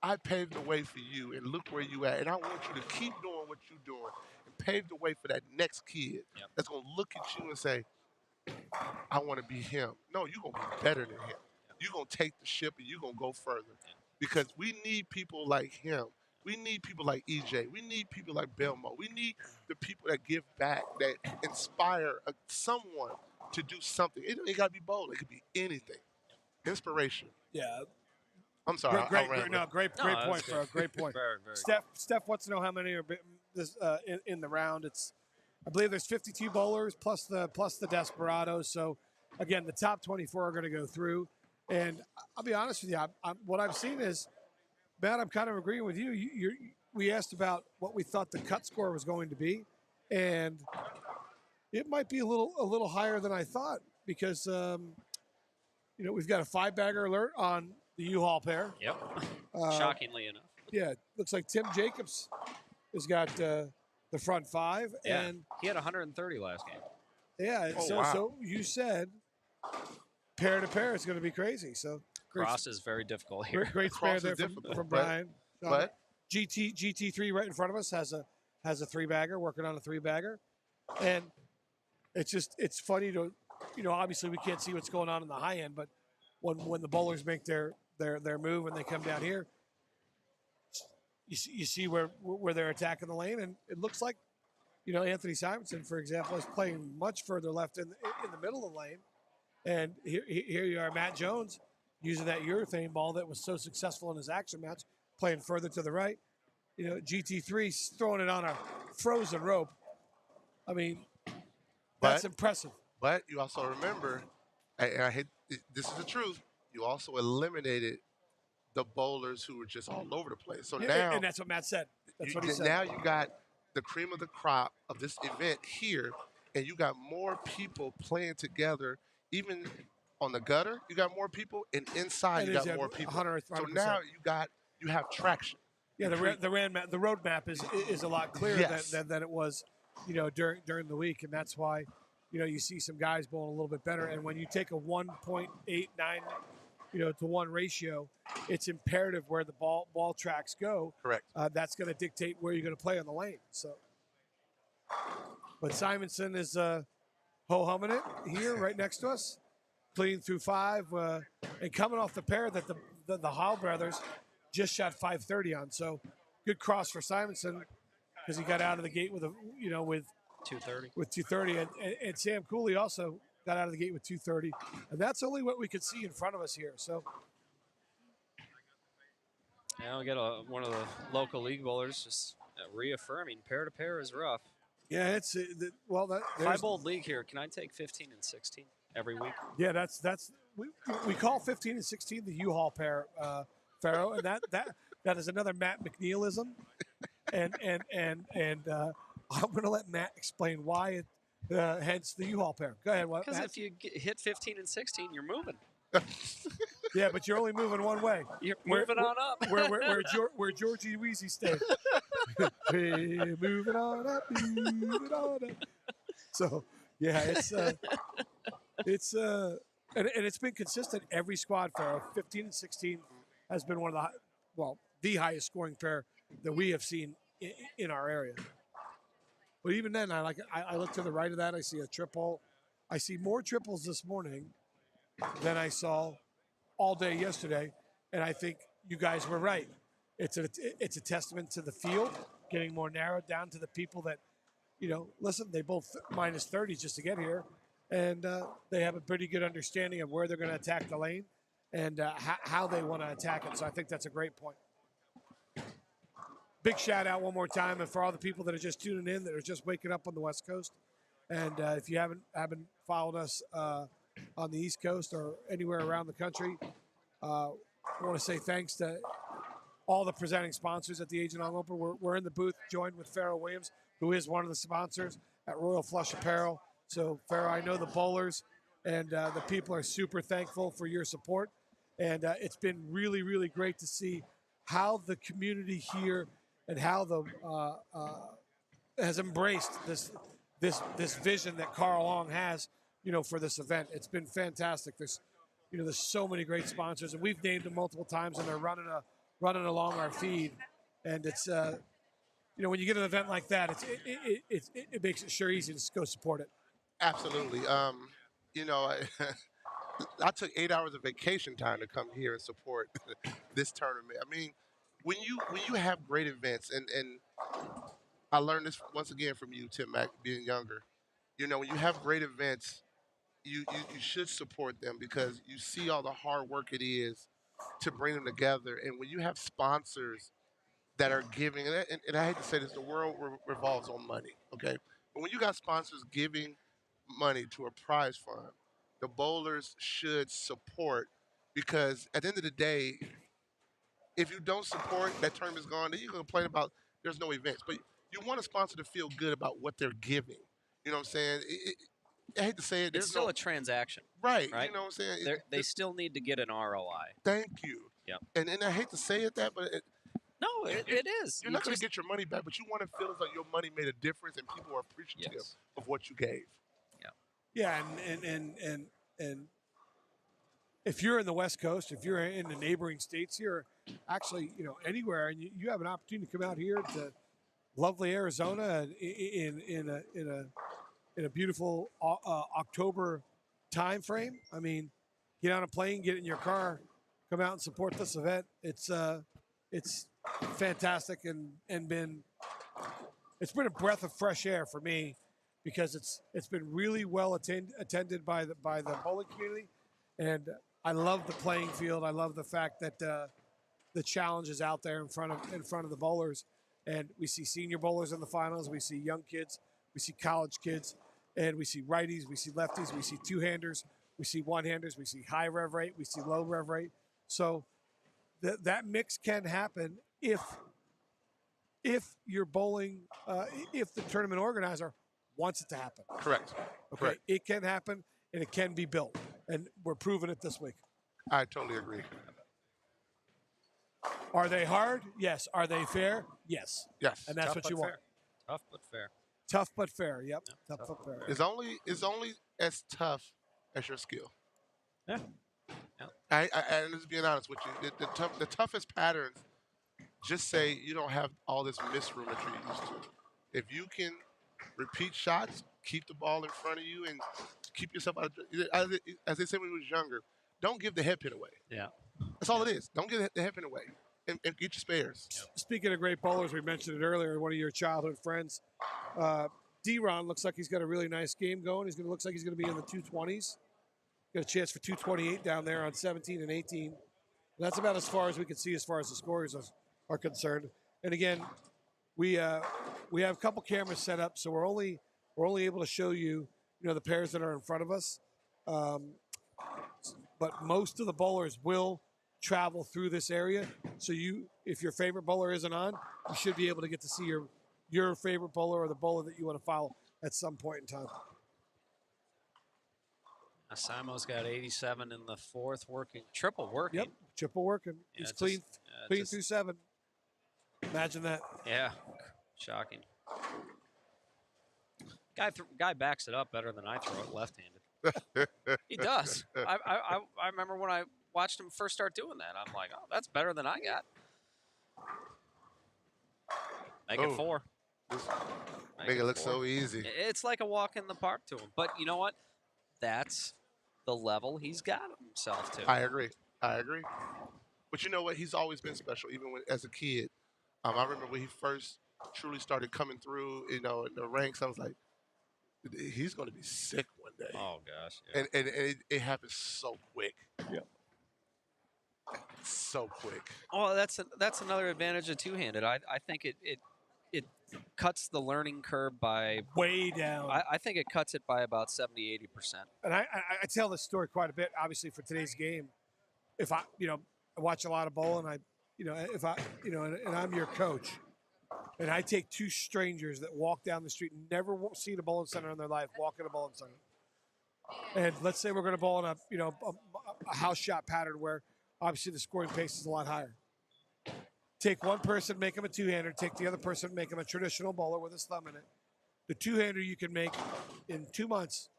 I paved the way for you, and look where you at. And I want you to keep doing what you're doing and pave the way for that next kid that's going to look at you and say, I want to be him. No, you're going to be better than him. You're going to take the ship and you're going to go further. Because we need people like him. We need people like EJ. We need people like Belmo. We need the people that give back, that inspire someone to do something. It ain't got to be bold. It could be anything. Inspiration. Yeah. I'm sorry. Great point, bro. Great point. Very Steph wants to know how many are in the round. I believe there's 52 bowlers plus the Desperados. So again, the top 24 are going to go through. And I'll be honest with you, what I've seen is, Matt, I'm kind of agreeing with you. We asked about what we thought the cut score was going to be, and it might be a little higher than I thought, because we've got a 5-bagger alert on the U-Haul pair. Yep. Shockingly enough. Yeah, looks like Tim Jacobs has got the front 5, and he had 130 last game. Yeah. So you said pair to pair is going to be crazy. So cross is very difficult here. Great spare there from Brian. But GT3 right in front of us has a 3-bagger, working on a 3-bagger, and it's funny to obviously we can't see what's going on in the high end, but when the bowlers make their move and they come down here, you see where they're attacking the lane, and it looks like Anthony Simonson, for example, is playing much further left in the middle of the lane. And here you are, Matt Jones, using that urethane ball that was so successful in his action match, playing further to the right. GT3 throwing it on a frozen rope. I mean, that's impressive. But you also remember, and I hate this is the truth. You also eliminated the bowlers who were just all over the place. So now, and that's what Matt said. That's what he said. Now you got the cream of the crop of this event here, and you got more people playing together. Even on the gutter, you got more people, and inside you got more people. 100%. So now you have traction. Yeah, the road map is a lot clearer than it was, during the week, and that's why, you see some guys bowling a little bit better. And when you take a 1.89, to 1 ratio, it's imperative where the ball tracks go. Correct. That's going to dictate where you're going to play on the lane. So, but Simonson is ho-humming it here right next to us, clean through 5, and coming off the pair that the Hall brothers just shot 530 on. So good cross for Simonson because he got out of the gate with 230. With 230, and Sam Cooley also got out of the gate with 230, and that's only what we could see in front of us here. So now we get one of the local league bowlers just reaffirming pair to pair is rough. Yeah, it's if I bowled league here, can I take 15 and 16 every week? Yeah, that's we call 15 and 16 the U-Haul pair, Pharaoh, and that is another Matt McNeilism, and I'm going to let Matt explain why hence the U-Haul pair. Go ahead. Because if you hit 15 and 16, you're moving. Yeah, but you're only moving one way. You're moving on up. Where Georgie Weezy stayed. Hey, moving on up. So yeah, it's and it's been consistent every squad pair. 15 and 16 has been one of the highest scoring pair that we have seen in our area. But even then, I look to the right of that. I see a triple. I see more triples this morning than I saw all day yesterday, and I think you guys were right. It's a testament to the field getting more narrowed down to the people that, listen, they both minus 30 just to get here, and they have a pretty good understanding of where they're going to attack the lane and how they want to attack it. So I think that's a great point. Big shout out one more time, and for all the people that are just tuning in, that are just waking up on the West Coast, and if you haven't followed us on the East Coast or anywhere around the country, I want to say thanks to all the presenting sponsors at the Agent Ong Open. We're in the booth, joined with Pharaoh Williams, who is one of the sponsors at Royal Flush Apparel. So, Pharaoh, I know the bowlers and the people are super thankful for your support, and it's been really, really great to see how the community here and how the has embraced this vision that Carl Long has, for this event. It's been fantastic. There's so many great sponsors, and we've named them multiple times, and they're running along our feed. And it's when you get an event like that, it makes it sure easy to just go support it. Absolutely. I took 8 hours of vacation time to come here and support this tournament. I mean, when you have great events, and I learned this once again from you, Tim Mack, being younger. When you have great events, you should support them because you see all the hard work it is to bring them together. And when you have sponsors that are giving, and I hate to say this, the world revolves on money, okay? But when you got sponsors giving money to a prize fund, the bowlers should support, because at the end of the day, if you don't support, that tournament's gone, then you're going to complain about there's no events. But you want a sponsor to feel good about what they're giving. You know what I'm saying? I hate to say it. It's still a transaction. Right. You know what I'm saying? They still need to get an ROI. Thank you. Yeah. And I hate to say it but it is. You're not going to get your money back, but you want to feel as though your money made a difference and people are appreciative of what you gave. Yeah, and if you're in the West Coast, if you're in the neighboring states here, actually, anywhere, and you have an opportunity to come out here to lovely Arizona in a beautiful October time frame. I mean, get on a plane, get in your car, come out and support this event. It's fantastic and been it's been a breath of fresh air for me because it's been really well attended by the bowling community, and I love the playing field. I love the fact that the challenge is out there in front of the bowlers, and we see senior bowlers in the finals. We see young kids, we see college kids, and we see righties, we see lefties, we see two-handers, we see one-handers, we see high rev rate, we see low rev rate. So that mix can happen if you're bowling, if the tournament organizer wants it to happen. Correct. Okay, Correct. it can happen and it can be built, and we're proving it this week. I totally agree. Are they hard? Yes. Are they fair? Yes. Yes. And that's Tough what but you want. fair. Tough but fair. Tough but fair. Yep. Tough but fair. It's only as tough as your skill. Yeah. And let's be honest with you, the toughest patterns just say you don't have all this miss room that you're used to. If you can repeat shots, keep the ball in front of you, and keep yourself out of, as they said when we was younger, don't give the head pin away. Yeah. That's all it is. Don't give the head pin away, and get your spares. Speaking of great bowlers, we mentioned it earlier. One of your childhood friends, D-Ron, looks like he's got a really nice game going. Looks like he's going to be in the 220s. Got a chance for 228 down there on 17 and 18. And that's about as far as we can see as far as the scores are concerned. And again, we have a couple cameras set up, so we're only able to show you the pairs that are in front of us. But most of the bowlers will travel through this area. So if your favorite bowler isn't on, you should be able to get to see your favorite bowler or the bowler that you want to follow at some point in time. Simo's got 87 in the fourth, triple working. Yep, triple working. Yeah, He's clean through 7. Imagine that. Yeah, shocking. Guy backs it up better than I throw it left-handed. He does. I remember when I watched him first start doing that. I'm like, oh, that's better than I got. Make it 4. Make it look so easy. It's like a walk in the park to him. But you know what? That's the level he's got himself to. I agree. But you know what? He's always been special, even as a kid. I remember when he first truly started coming through, in the ranks. I was like, he's going to be sick one day. Oh gosh! Yeah. And it happens so quick. Yeah. So quick. Oh, that's another advantage of two-handed. I think it cuts the learning curve by way down. I think it cuts it by about 70-80%. And I tell this story quite a bit, obviously, for today's game. If I watch a lot of bowling, and I'm your coach, and I take 2 strangers that walk down the street, never seen a bowling center in their life, walk in a bowling center, and let's say we're going to bowl in a house shot pattern where obviously the scoring pace is a lot higher. Take one person, make him a two-hander. Take the other person, make him a traditional bowler with his thumb in it. The two-hander you can make in 2 months.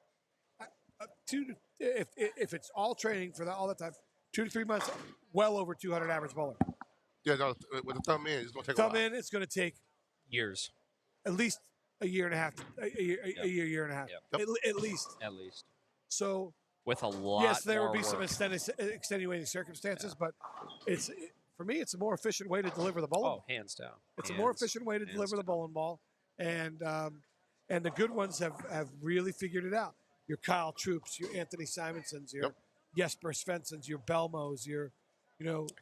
If it's all training for that all the time, 2 to 3 months, well over 200 average bowler. Yeah, no, with the thumb in, it's going to take thumb a while. in, it's going to take Years. at least a year and a half. A year and a half. Yep. At least. At least. So with a lot. yes, there more will be work. some extenuating circumstances, but for me, it's a more efficient way to deliver the bowling. Oh, hands down. It's a more efficient way to deliver the bowling ball, and the good ones have really figured it out. Your Kyle Troops, your Anthony Simonsons, your Jesper Svenssons, your Belmos,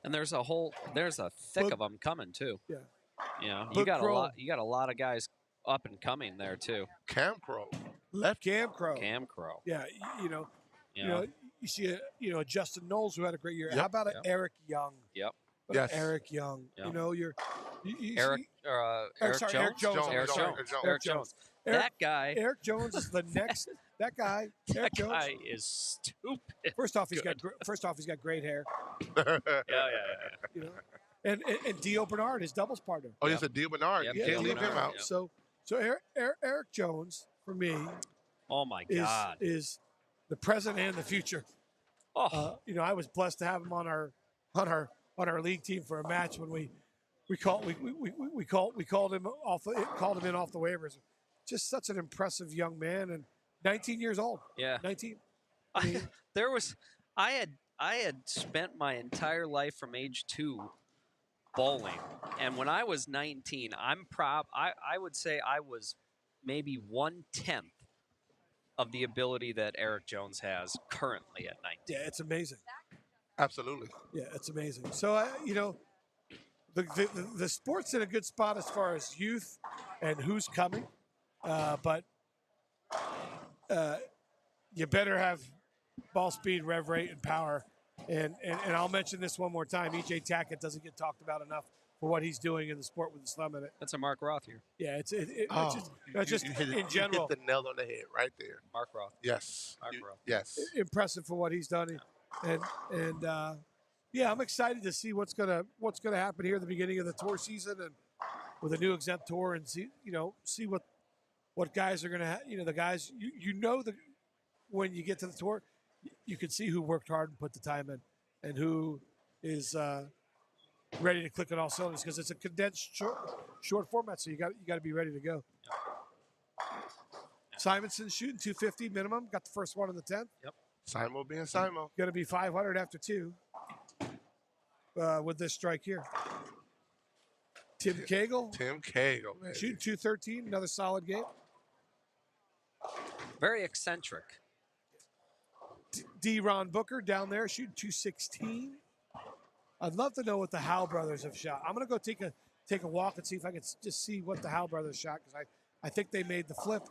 And there's a thick of them coming too. Yeah. You got a lot of guys up and coming there too. Cam Crow. Left Cam Crow. Yeah, you see a Justin Knowles who had a great year. Yep. How about an Eric Young? Yep. Yes. Eric Young. Yep. Eric Jones. Eric Jones. That guy. Eric Jones is the next. That guy. Eric Jones. Guy is stupid. First off, he's got great hair. Yeah. And Dio Bernard, his doubles partner. Oh, yes, a Dio Bernard. Yep. You can't leave him out. Yep. So Eric Jones for me. Oh my God. Is the present and the future. Oh. I was blessed to have him on our league team for a match when we called him off the waivers. Just such an impressive young man, and 19 years old. Yeah. 19. I had spent my entire life from age 2 bowling. And when I was 19, I would say I was maybe 1/10 of the ability that Eric Jones has currently at 19. Yeah, it's amazing. Absolutely. Yeah, it's amazing. So, the sport's in a good spot as far as youth and who's coming. But you better have ball speed, rev rate, and power. And I'll mention this one more time. EJ Tackett doesn't get talked about enough for what he's doing in the sport with his thumb in it. That's a Mark Roth here. Yeah, it's just you hit it, in general. You hit the nail on the head right there. Mark Roth. Yes. Mark Roth. Yes. Impressive for what he's done. And I'm excited to see what's gonna happen here at the beginning of the tour season and with a new exempt tour and see what guys are gonna the guys when you get to the tour you can see who worked hard and put the time in and who is ready to click on all cylinders because it's a condensed short format, so you got to be ready to go. Simonson shooting 250 minimum, got the first one in the 10th. Yep. Simo being Simo. Going to be 500 after 2 with this strike here. Tim Cagle. Tim Cagle, man. Shooting 213, another solid game. Very eccentric. D. Ron Booker down there shooting 216. I'd love to know what the Howell brothers have shot. I'm going to go take a walk and see if I can just see what the Howell brothers shot because I think they made the flip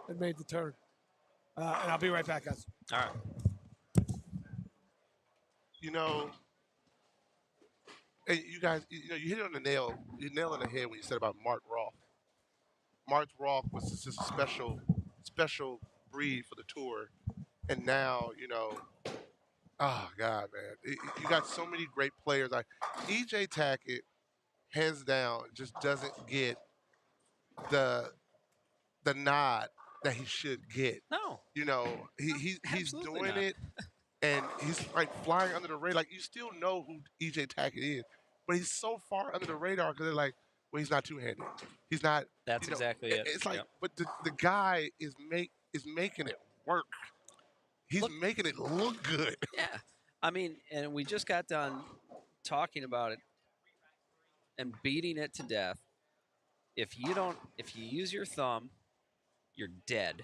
and made the turn. And I'll be right back, guys. All right. And you guys, you hit it on the nail. You nailed on the head when you said about Mark Roth. Mark Roth was just a special breed for the tour, and now oh God, man, you got so many great players. Like EJ Tackett, hands down, just doesn't get the nod that he should get. No. He's doing it, and he's like flying under the radar. Like you still know who EJ Tackett is, but he's so far under the radar because they're like, well, he's not two-handed. He's not. That's exactly it. It's like, but the guy is making it work. He's making it look good. Yeah. I mean, and we just got done talking about it and beating it to death. If you use your thumb, you're dead.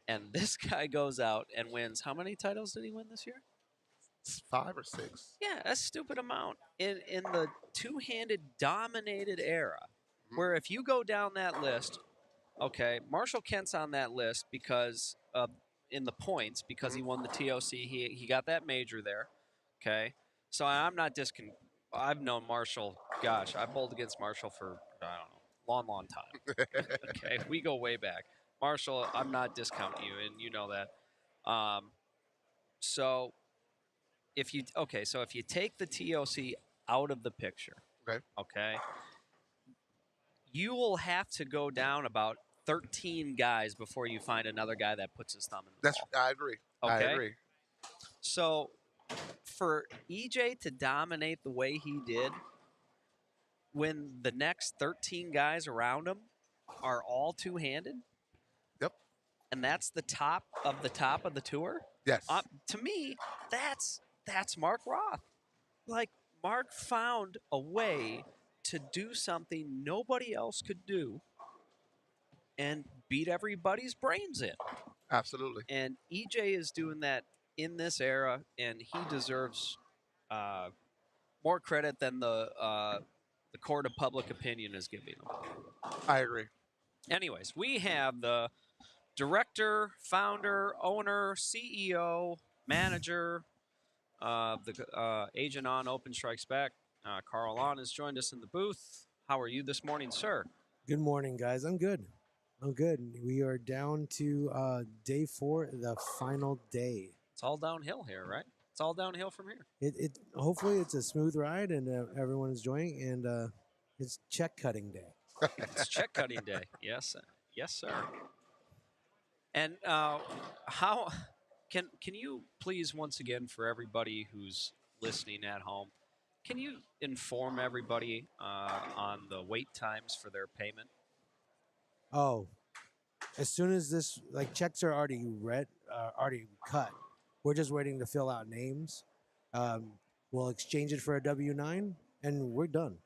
And this guy goes out and wins. How many titles did he win this year? 5 or 6. Yeah, a stupid amount. In the two-handed dominated era, where if you go down that list, okay, Marshall Kent's on that list because in the points because he won the TOC. He got that major there. Okay, so I'm not I've known Marshall. Gosh, I bowled against Marshall for I don't know, long time. Okay, we go way back. Marshall, I'm not discounting you, and you know that. So if you take the TOC out of the picture, okay, you will have to go down about 13 guys before you find another guy that puts his thumb in the ball. I agree. Okay? I agree. So for EJ to dominate the way he did, when the next 13 guys around him are all two-handed, yep, and that's the top of the tour. Yes. To me, that's Mark Roth. Like Mark found a way to do something nobody else could do and beat everybody's brains in. Absolutely. And EJ is doing that in this era, and he deserves more credit than the court of public opinion is giving him. I agree. Anyways, we have the director, founder, owner, CEO, manager of the Agent Ong Open Strikes Back. Carl Ong has joined us in the booth. How are you this morning, sir? Good morning, guys. I'm good. We are down to day 4, the final day. It's all downhill here, right? It's all downhill from here. It hopefully it's a smooth ride and everyone is enjoying, and it's check cutting day. It's check cutting day. Yes, sir. And how can you please once again for everybody who's listening at home, can you inform everybody on the wait times for their payment? Oh, as soon as this checks are already already cut, we're just waiting to fill out names. We'll exchange it for a W-9, and we're done.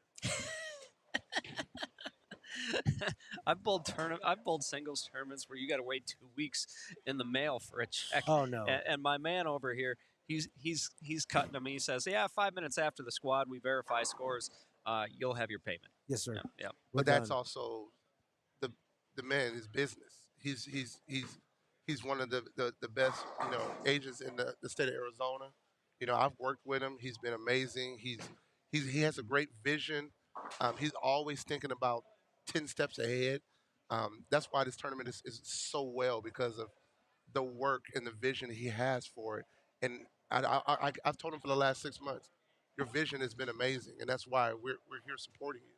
I've bowled singles tournaments where you got to wait 2 weeks in the mail for a check. Oh no. And my man over here, he's cutting them. He says, "Yeah, 5 minutes after the squad, we verify scores. You'll have your payment." Yes, sir. Yep. Yep. We're But that's done. also the man, his business. He's one of the best, agents in the state of Arizona. I've worked with him. He's been amazing. He has a great vision. He's always thinking about 10 steps ahead. That's why this tournament is so well, because of the work and the vision he has for it. And I've told him for the last 6 months, your vision has been amazing, and that's why we're here supporting you.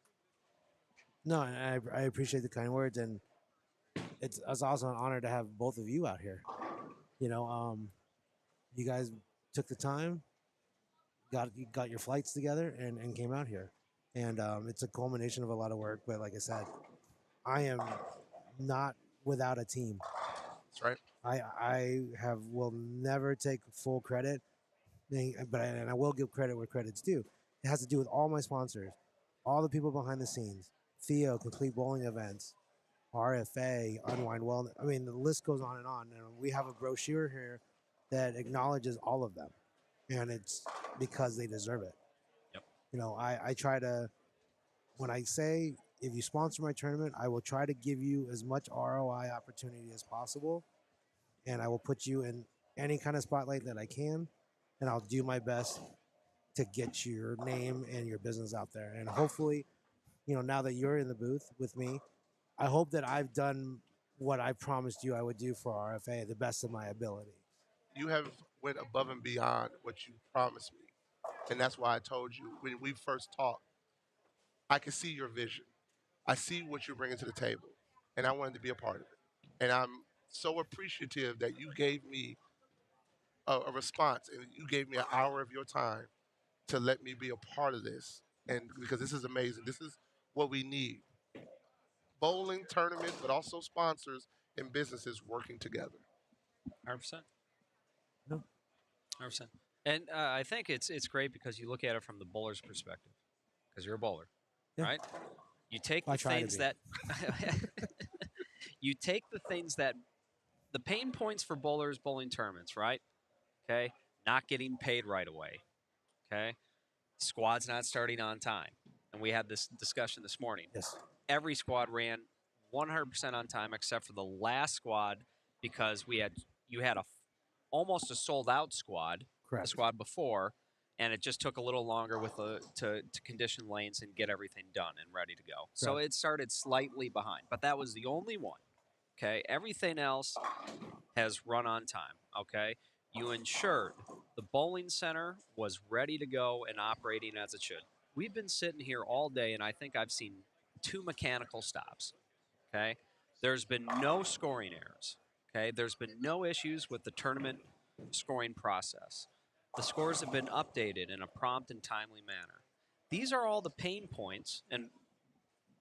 No, and I appreciate the kind words, and it's also an honor to have both of you out here. You guys took the time, got your flights together, and came out here, and it's a culmination of a lot of work. But like I said, I am not without a team. That's right. I will never take full credit, but I will give credit where credit's due. It has to do with all my sponsors, all the people behind the scenes, Theo, Complete Bowling Events, RFA, Unwind Wellness. I mean, the list goes on and on. And we have a brochure here that acknowledges all of them, and it's because they deserve it. Yep. I try to, when I say, if you sponsor my tournament, I will try to give you as much ROI opportunity as possible, and I will put you in any kind of spotlight that I can, and I'll do my best to get your name and your business out there. And hopefully, now that you're in the booth with me, I hope that I've done what I promised you I would do for RFA, the best of my ability. You have went above and beyond what you promised me, and that's why I told you when we first talked, I can see your vision. I see what you're bringing to the table, and I wanted to be a part of it. And I'm so appreciative that you gave me a response, and you gave me an hour of your time to let me be a part of this. And because this is amazing, this is what we need: bowling tournaments, but also sponsors and businesses working together. 100%. No. 100%. And I think it's great because you look at it from the bowler's perspective, because you're a bowler, Yeah. right? You take I the try to things be. that you take the things that the pain points for bowlers bowling tournaments, right? Okay, not getting paid right away. Okay, squad's not starting on time, and we had this discussion this morning. Yes. Every squad ran 100% on time except for the last squad, because you had almost a sold out squad, Correct. the squad before, and it just took a little longer to condition lanes and get everything done and ready to go. So Correct. it started slightly behind, but that was the only one. Okay, everything else has run on time. Okay, you ensured the bowling center was ready to go and operating as it should. We've been sitting here all day, and I think I've seen 2 mechanical stops. Okay, there's been no scoring errors. Okay, there's been no issues with the tournament scoring process. The scores have been updated in a prompt and timely manner. These are all the pain points, and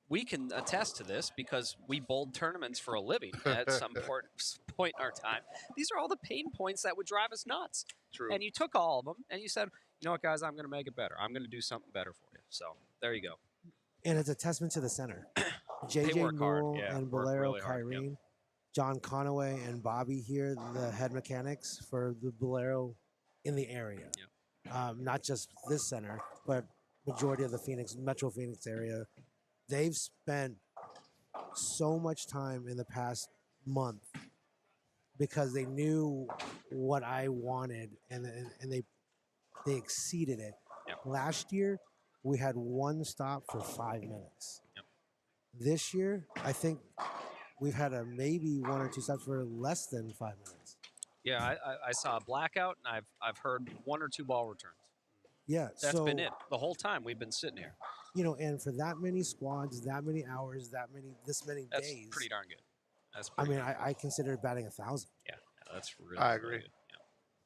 we can attest to this because we bowled tournaments for a living at some point in our time. These are all the pain points that would drive us nuts. True. And you took all of them and you said, you know what, guys, I'm going to make it better. I'm going to do something better for you. So there you go. And it's a testament to the center. They JJ work hard, Newell yeah, and work Bolero really hard, yep. Kyrene, John Conaway and Bobby here, the head mechanics for the Bolero in the area. Yep. Not just this center, but majority of the Metro Phoenix area. They've spent so much time in the past month because they knew what I wanted, and they exceeded it. Yep. Last year, we had one stop for 5 minutes. Yep. This year, I think we've had maybe 1 or 2 stops for less than 5 minutes. Yeah, I saw a blackout, and I've heard 1 or 2 ball returns. Yeah, That's been it the whole time we've been sitting here. And for that many squads, that many hours, this many That's days, pretty darn good. That's I pretty mean, darn I consider batting 1,000. good. Yeah, that's really. I agree. Really good.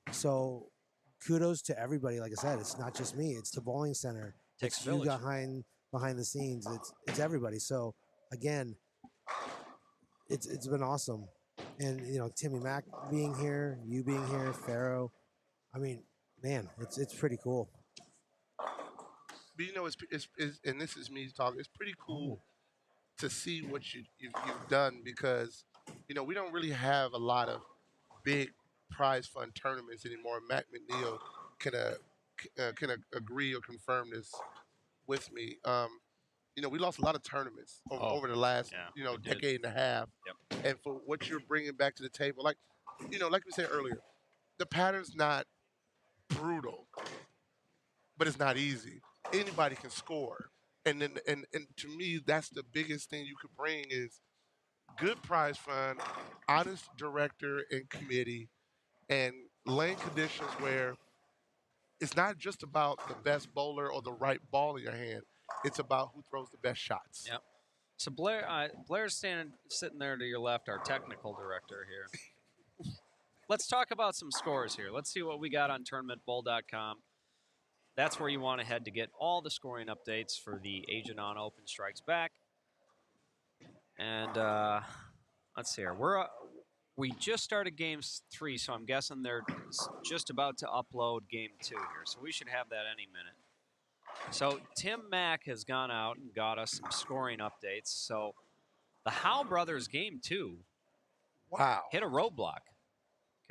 Yeah. So, kudos to everybody. Like I said, it's not just me; it's the bowling center. Takes It's a you village. behind the scenes. It's everybody. So, again, it's been awesome, and Timmy Mack being here, you being here, Pharaoh. I mean, man, it's pretty cool. But and this is me talking. It's pretty cool to see what you've done because we don't really have a lot of big prize fund tournaments anymore. Matt McNiel can agree or confirm this with me. We lost a lot of tournaments over the last yeah, we did. decade and a half. Yep. And for what you're bringing back to the table, like like we said earlier, the pattern's not brutal, but it's not easy. Anybody can score. And to me, that's the biggest thing you could bring is good prize fund, honest director and committee, and lane conditions where it's not just about the best bowler or the right ball in your hand. It's about who throws the best shots. Yep. So Blair's sitting there to your left, our technical director here. Let's talk about some scores here. Let's see what we got on tournamentbowl.com. That's where you want to head to get all the scoring updates for the Agent Ong Open Strikes Back. And let's see here. We just started Game 3, so I'm guessing they're just about to upload Game 2 here. So we should have that any minute. So Tim Mack has gone out and got us some scoring updates. So the Howe brothers Game 2 hit a roadblock.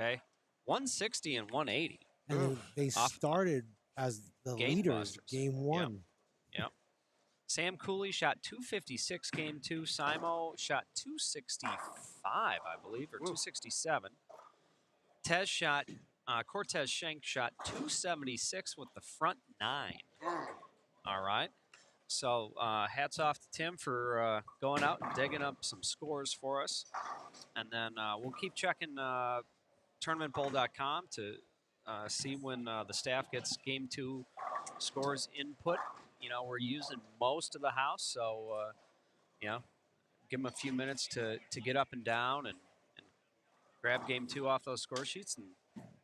Okay, 160 and 180. And they started as the leaders Game 1. Yep. Sam Cooley shot 256 Game 2. Simo shot 265, I believe, or 267. Cortez Schenk shot 276 with the front 9. All right. So hats off to Tim for going out and digging up some scores for us. And then we'll keep checking tournamentbowl.com to see when the staff gets Game 2 scores input. We're using most of the house, so, give them a few minutes to get up and down and grab Game 2 off those score sheets, and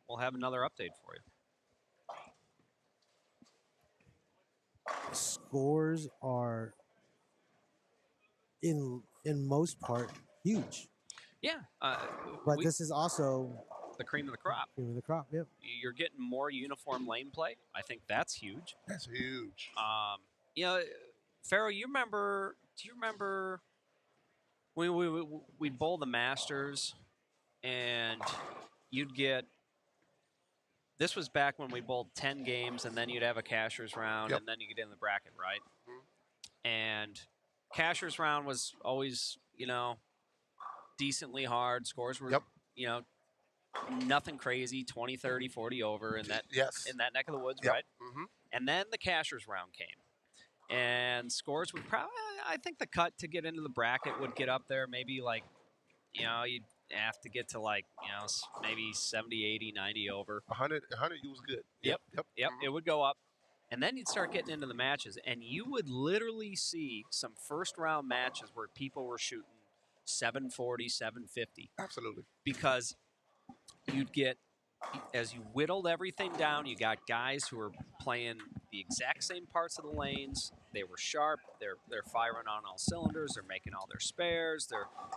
we'll have another update for you. Scores are, in most part, huge. Yeah. But this is also the cream of the crop. Cream of the crop, yep. You're getting more uniform lane play. I think that's huge. That's huge. Farrell, do you remember when we'd bowl the Masters and you'd get, this was back when we bowled 10 games and then you'd have a cashier's round and then you get in the bracket, right? Mm-hmm. And cashier's round was always, decently hard. Scores were, nothing crazy, 20, 30, 40 over in that neck of the woods, right? Mm-hmm. And then the cashier's round came. And scores would probably, I think the cut to get into the bracket would get up there, maybe like, you'd have to get to like, maybe 70, 80, 90 over. 100 was good. Yep. Mm-hmm. It would go up. And then you'd start getting into the matches, and you would literally see some first-round matches where people were shooting 740, 750. Absolutely. Because you'd get, as you whittled everything down, you got guys who were playing the exact same parts of the lanes. They were sharp. They're firing on all cylinders. They're making all their spares.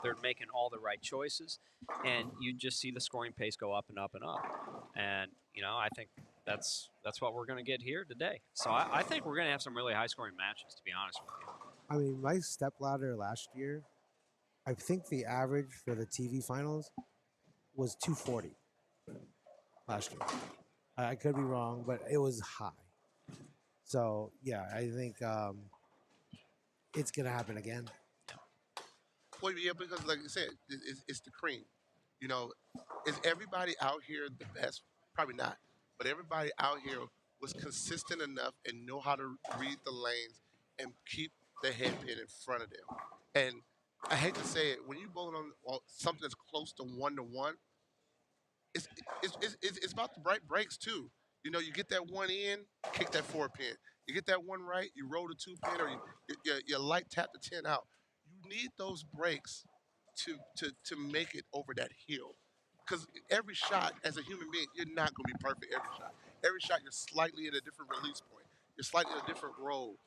They're making all the right choices. And you just see the scoring pace go up and up and up. And, I think that's what we're going to get here today. So I think we're going to have some really high-scoring matches, to be honest with you. I mean, my stepladder last year, I think the average for the TV finals was 240 last year. I could be wrong, but it was high. So, yeah, I think it's going to happen again. Well, yeah, because like I said, it's the cream. Is everybody out here the best? Probably not. But everybody out here was consistent enough and know how to read the lanes and keep the head pin in front of them. And I hate to say it, when you bowling on something that's close to 1-to-1, it's about the right breaks too. You get that one in, kick that 4-pin. You get that one right, you roll the 2-pin, or you light tap the 10 out. You need those breaks to make it over that hill. Because every shot, as a human being, you're not going to be perfect every shot. Every shot, you're slightly at a different release point. You're slightly at a different roll,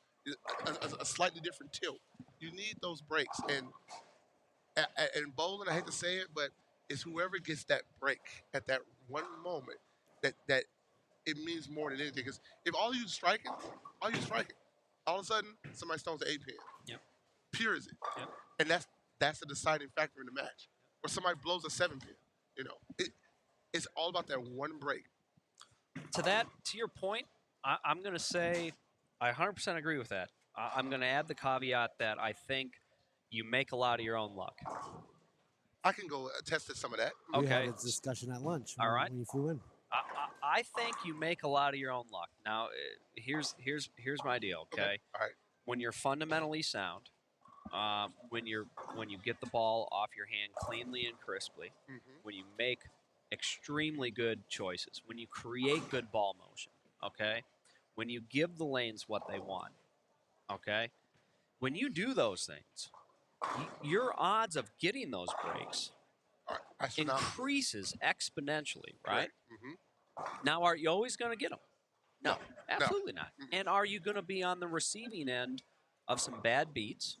a slightly different tilt. You need those breaks. And bowling, I hate to say it, but it's whoever gets that break at that one moment that it means more than anything. Because if all you striking, All of a sudden, somebody stones an 8-pin. Yep. Pure is it? Yep. And that's the deciding factor in the match. Or somebody blows a 7-pin. It's all about that one break. To your point, I'm going to say I 100% agree with that. I'm going to add the caveat that I think you make a lot of your own luck. I can go attest to some of that. We Okay. had this discussion at lunch. All right. When you flew in. I think you make a lot of your own luck. Now, here's my deal. Okay. All right. When you're fundamentally sound, when you get the ball off your hand cleanly and crisply, when you make extremely good choices, when you create good ball motion, okay, when you give the lanes what they want, okay, when you do those things, your odds of getting those breaks increases exponentially, right? Now, are you always going to get them? No, absolutely not. And are you going to be on the receiving end of some bad beats?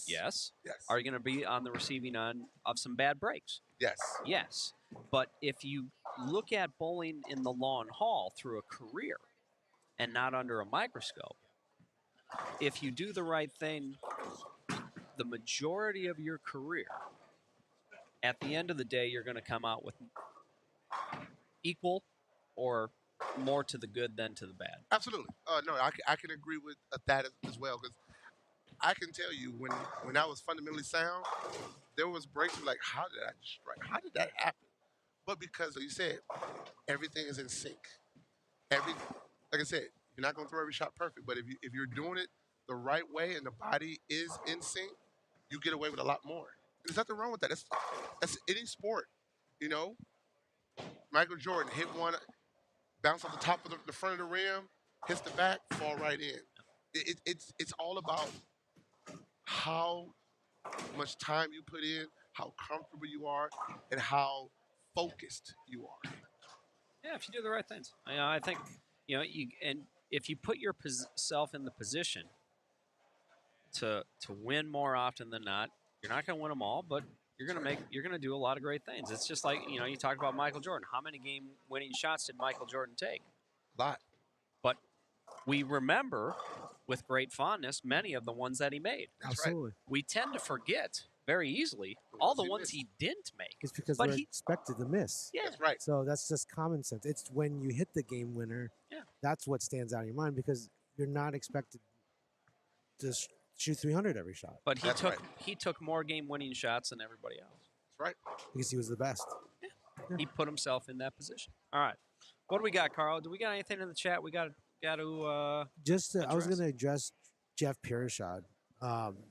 Yes. Are you going to be on the receiving end of some bad breaks? Yes. But if you look at bowling in the long haul through a career and not under a microscope, if you do the right thing the majority of your career, at the end of the day, you're going to come out with equal or more to the good than to the bad. Absolutely. No, I can agree with that as well, because I can tell you when I was fundamentally sound, there was breaks like, how did I just strike? How did that happen? But because, like you said, everything is in sync. Like I said, you're not going to throw every shot perfect, but if you're doing it the right way and the body is in sync, you get away with a lot more. There's nothing wrong with that. That's any sport, Michael Jordan hit one, bounce off the top of the front of the rim, hits the back, fall right in. It's all about how much time you put in, how comfortable you are, and how focused you are. Yeah, if you do the right things. I think, and if you put yourself in the position to win more often than not, you're not going to win them all, but you're going to do a lot of great things. It's just like, you talked about Michael Jordan. How many game-winning shots did Michael Jordan take? A lot. But we remember with great fondness many of the ones that he made. Absolutely. We tend to forget very easily all the ones he didn't make. It's because we're expected to miss. Yeah. That's right. So that's just common sense. It's when you hit the game winner, that's what stands out in your mind, because you're not expected to shoot 300 every shot. But he took more game-winning shots than everybody else. That's right. Because he was the best. Yeah. He put himself in that position. All right. What do we got, Carl? Do we got anything in the chat we got to I was going to address Jeff Pirishad.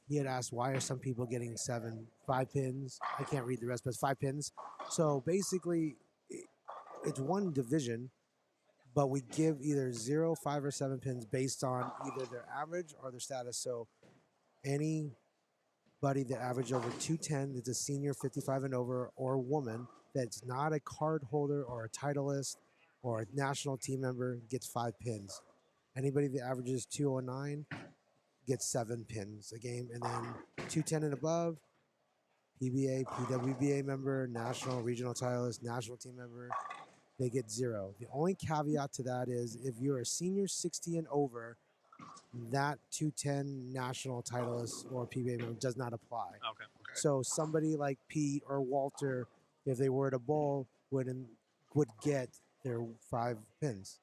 He had asked, why are some people getting 5 pins? I can't read the rest, but it's 5 pins. So basically, it's one division, but we give either 0, 5, or 7 pins based on either their average or their status. So anybody that averaged over 210 that's a senior 55 and over, or woman that's not a card holder or a titleist or a national team member gets 5 pins. Anybody that averages 209 gets 7 pins a game, and then 210 and above, PBA, PWBA member, national, regional titleist, national team member, they get 0. The only caveat to that is if you're a senior 60 and over, that 210 national titleist or PBA member does not apply. Okay. So somebody like Pete or Walter, if they were to bowl, would get their 5 pins.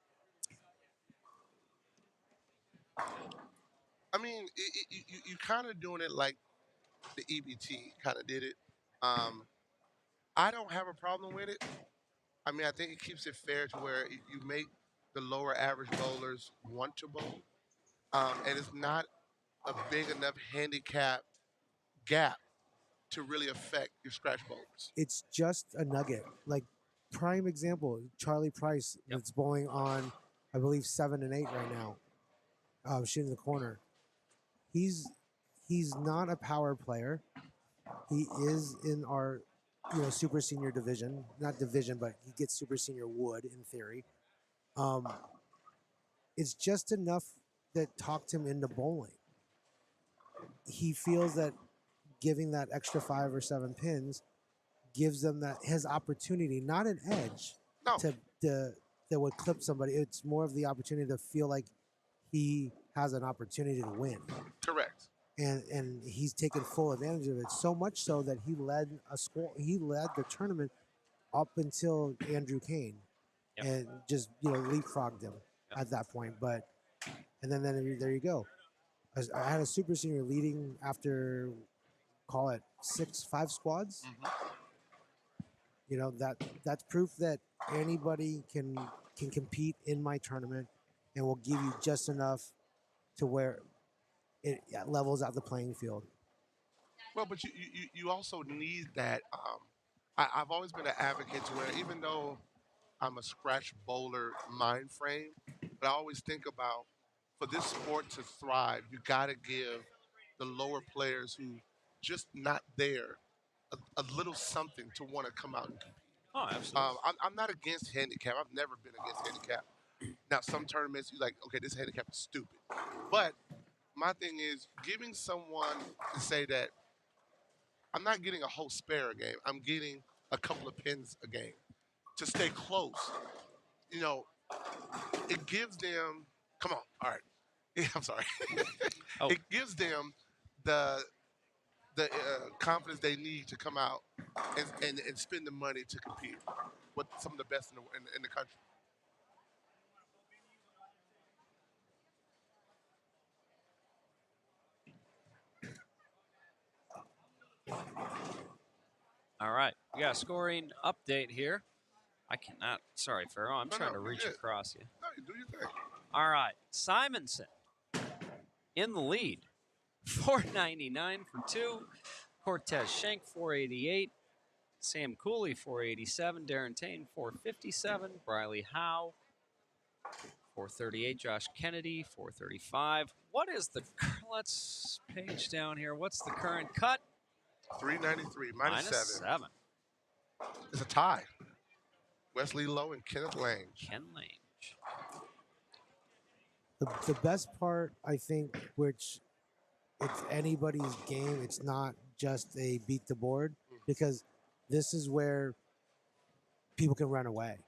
I mean, you kind of doing it like the EBT kind of did it. I don't have a problem with it. I mean, I think it keeps it fair to where you make the lower average bowlers want to bowl. And it's not a big enough handicap gap to really affect your scratch bowlers. It's just a nugget. Like, prime example, Charlie Price that's bowling on, I believe, 7 and 8 right now, shooting the corner. He's not a power player. He is in our super senior division, not division, but he gets super senior wood in theory. It's just enough that talked him into bowling. He feels that giving that extra 5 or 7 pins gives them his opportunity, not an edge, that would clip somebody. It's more of the opportunity to feel like he has an opportunity to win. Correct. And he's taken full advantage of it. So much so that he led the tournament up until Andrew Kane, and just leapfrogged him at that point. But and then there you go. I had a super senior leading after, call it 5 squads. That's proof that anybody can compete in my tournament, and will give you just enough to where it levels out the playing field. Well, but you also need that. I've always been an advocate to where even though I'm a scratch bowler mind frame, but I always think about for this sport to thrive, you got to give the lower players who just not there a little something to want to come out and compete. Oh, absolutely. I'm not against handicap. I've never been against handicap. Now, some tournaments you like, okay, this handicap is stupid, but my thing is giving someone to say that I'm not getting a whole spare a game. I'm getting a couple of pins a game to stay close. You know, it gives them. Come on, all right. Yeah, I'm sorry. Oh. It gives them the confidence they need to come out and spend the money to compete with some of the best in the country. All right. We got a scoring update here. I cannot. Sorry, Pharaoh. I'm trying to you're reach good. across you. No, you do your thing. All right. Simonson in the lead. 499 for 2. Cortez Schenk, 488. Sam Cooley, 487. Darren Tain, 457. Briley Howe, 438. Josh Kennedy, 435. What is the... Let's page down here. What's the current cut? 393 minus 7. It's a tie. Wesley Lowe and Kenneth Lange. Ken Lange. The best part, I think, which it's anybody's game, it's not just a beat the board, because this is where people can run away.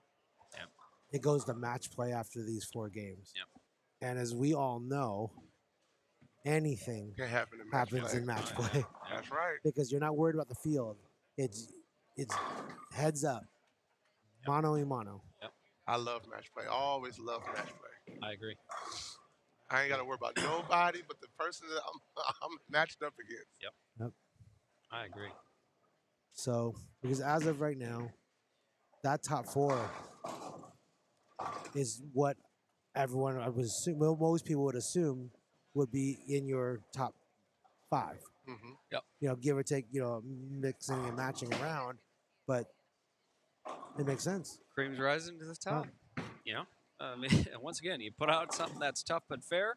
Yep. It goes to match play after these 4 games. Yep. And as we all know, anything Can happen in match happens play. in match play. That's right. Because you're not worried about the field. It's heads up. Mano y mano. I love match play. Always love match play. I agree. I ain't got to worry about nobody but the person that I'm matched up against. Yep. I agree. So, because as of right now, that top 4 is what everyone, I would assume, well, most people would assume would be in your top 5. Mm-hmm. Yep. Give or take, mixing and matching around, but it makes sense. Cream's rising to the top. Once again, you put out something that's tough but fair.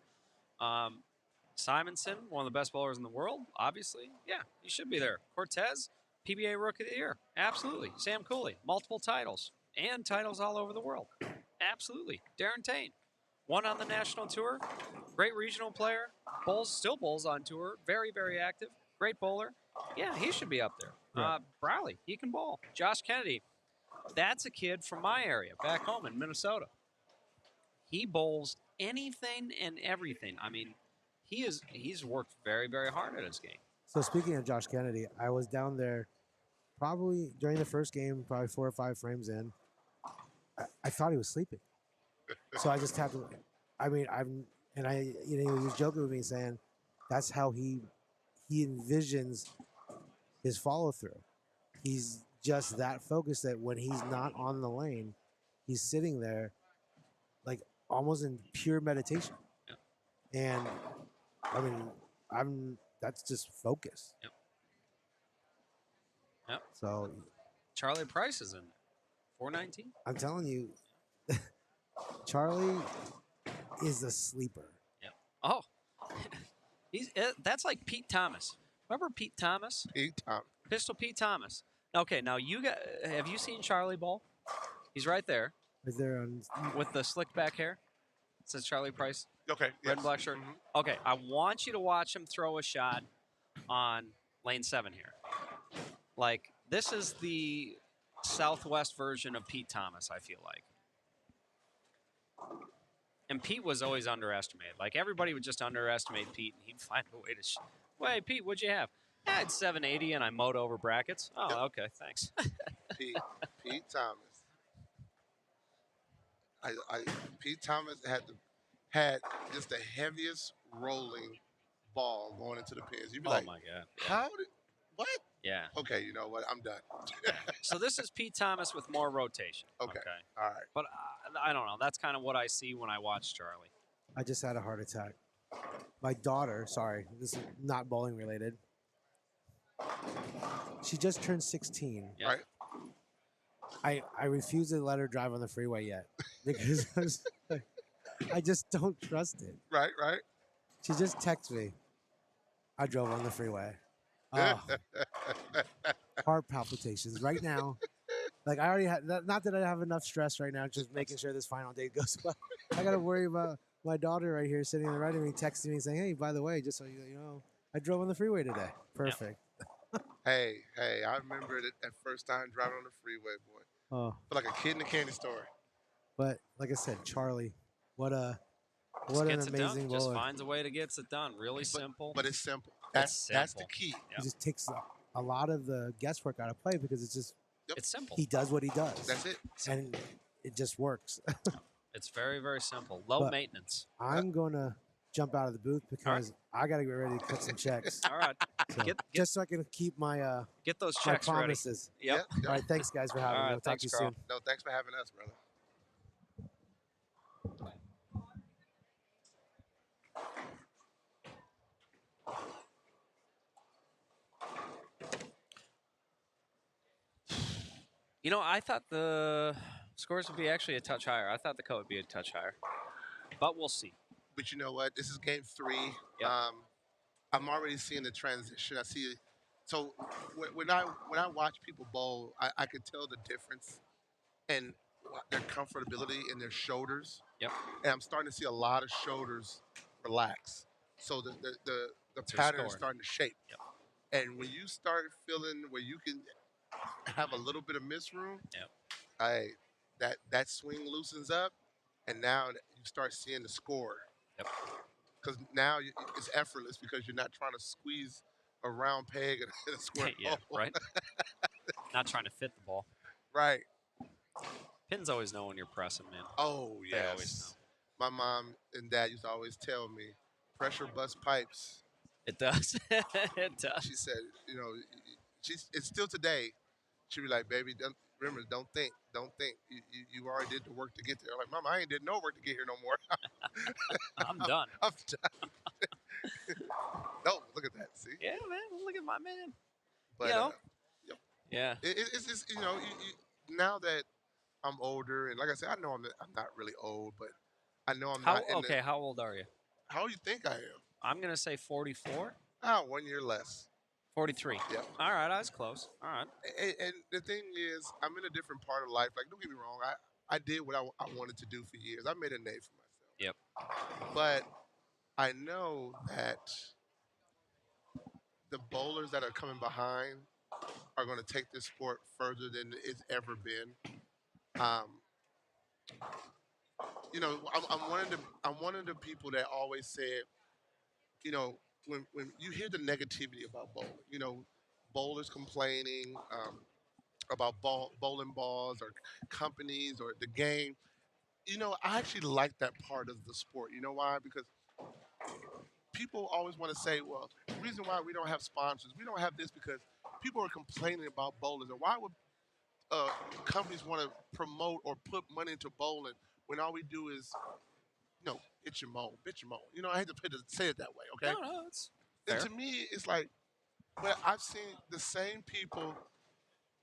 Simonson, one of the best bowlers in the world, obviously. Yeah, he should be there. Cortez, PBA Rookie of the Year. Absolutely. Sam Cooley, multiple titles and titles all over the world. Absolutely. Darren Tain, won on the national tour. Great regional player. Still bowls on tour. Very, very active. Great bowler. Yeah, he should be up there. Yeah. Briley, he can bowl. Josh Kennedy, that's a kid from my area, back home in Minnesota. He bowls anything and everything. I mean, he's worked very, very hard at his game. So speaking of Josh Kennedy, I was down there probably during the first game, probably 4 or 5 frames in. I thought he was sleeping. So I just tapped him. I mean, he was joking with me saying that's how he envisions his follow through. He's just that focused that when he's not on the lane, he's sitting there like almost in pure meditation. Yeah. And I mean, that's just focus. Yep. Yep. So Charlie Price is in 419. I'm telling you, Charlie is a sleeper. Yep. Oh, that's like Pete Thomas. Remember Pete Thomas? Pistol Pete Thomas. Okay, now have you seen Charlie bowl? He's right there. Right there on with the slick back hair. It says Charlie Price. Okay. Red and black shirt. Mm-hmm. Okay, I want you to watch him throw a shot on lane 7 here. Like, this is the Southwest version of Pete Thomas, I feel like. And Pete was always underestimated. Like, everybody would just underestimate Pete, and he'd find a way to Wait, Pete, what'd you have? I had 780, and I mowed over brackets. Oh, okay, thanks. Pete Thomas. Pete Thomas had just the heaviest rolling ball going into the pins. You'd be Oh, like, my God. Yeah. how did, what? Yeah. Okay, you know what? I'm done. So this is Pete Thomas with more rotation. Okay. All right. But I don't know. That's kind of what I see when I watch Charlie. I just had a heart attack. My daughter, sorry, this is not bowling related. She just turned 16. Yeah. Right. I refuse to let her drive on the freeway yet because I just don't trust it. Right. She just texted me. I drove on the freeway. Oh, heart palpitations right now. Like, I already had, not that I have enough stress right now, just making sure this final day goes well. I got to worry about my daughter right here sitting in the right of me, texting me saying, hey, by the way, just so you know, I drove on the freeway today. Perfect. Hey, I remember that first time driving on the freeway, boy. Oh, Feel like a kid in a candy store. but like I said, Charlie, what an Gets it amazing done. Just bowler. finds a way to get it done. Really simple. But it's simple. It's That's the simple. key. Yeah. He just takes a lot of the guesswork out of play because it's just, It's simple. he does what he does. That's it. And it just works. It's very, very simple. Low But- maintenance. I'm going to jump out of the booth because I got to get ready to cut some checks. All right. So, just so I can keep my Get those my checks ready. promises. Yep. All right, thanks guys for having All me. right, We'll talk thanks, to you Carl. soon. No, thanks for having us, brother. You know, I thought the scores would be actually a touch higher. I thought the cut would be a touch higher. But we'll see. But you know what? This is game 3. Yep. I'm already seeing the transition. I see. So when I watch people bowl, I can tell the difference in their comfortability in their shoulders. Yep. And I'm starting to see a lot of shoulders relax. So the That's your pattern is score. starting to shape. Yep. And when you start feeling where you can have a little bit of miss room, Yep. that swing loosens up, and now you start seeing the score. Yep. Because now it's effortless because you're not trying to squeeze a round peg in a square Yeah, hole. right. Not trying to fit the ball. Right. Pins always know when you're pressing, man. Oh, They yes. always My mom and dad used to always tell me, pressure busts pipes. It does. It does. She said, you know, it's still today. She'd be like, baby, remember, don't think. You already did the work to get there. I'm like, Mama, I ain't did no work to get here no more. I'm done. I'm done. No, look at that. See? Yeah, man. Look at my man. But, You know? Yeah. it's you know, now that I'm older, and like I said, I know I'm not really old, but I know I'm not. Okay, how old are you? How do you think I am? I'm going to say 44. 1 year less. 43. Yeah. All right, I was close. All right. And the thing is, I'm in a different part of life. Like, don't get me wrong. I did what I wanted to do for years. I made a name for myself. Yep. But I know that the bowlers that are coming behind are going to take this sport further than it's ever been. You know, I'm one of the people that always said, you know, when you hear the negativity about bowling, you know, bowlers complaining about bowling balls or companies or the game, you know, I actually like that part of the sport. You know why? Because people always want to say, well, the reason why we don't have sponsors, we don't have this because people are complaining about bowlers. And why would companies want to promote or put money into bowling when all we do is, you know, bitch and moan. You know, I hate to say it that way, okay? No, it's And fair. to me, it's like, but I've seen the same people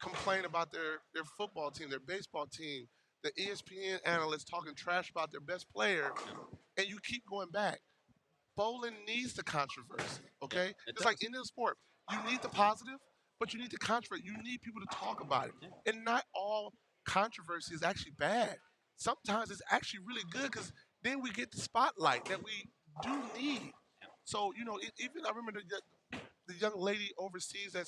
complain about their football team, their baseball team, the ESPN analysts talking trash about their best player, and you keep going back. Bowling needs the controversy, okay? it It's like does. any other sport. You need the positive, but you need the controversy. You need people to talk about it. And not all controversy is actually bad. Sometimes it's actually really good because then we get the spotlight that we do need. So, you know, even I remember the young lady overseas that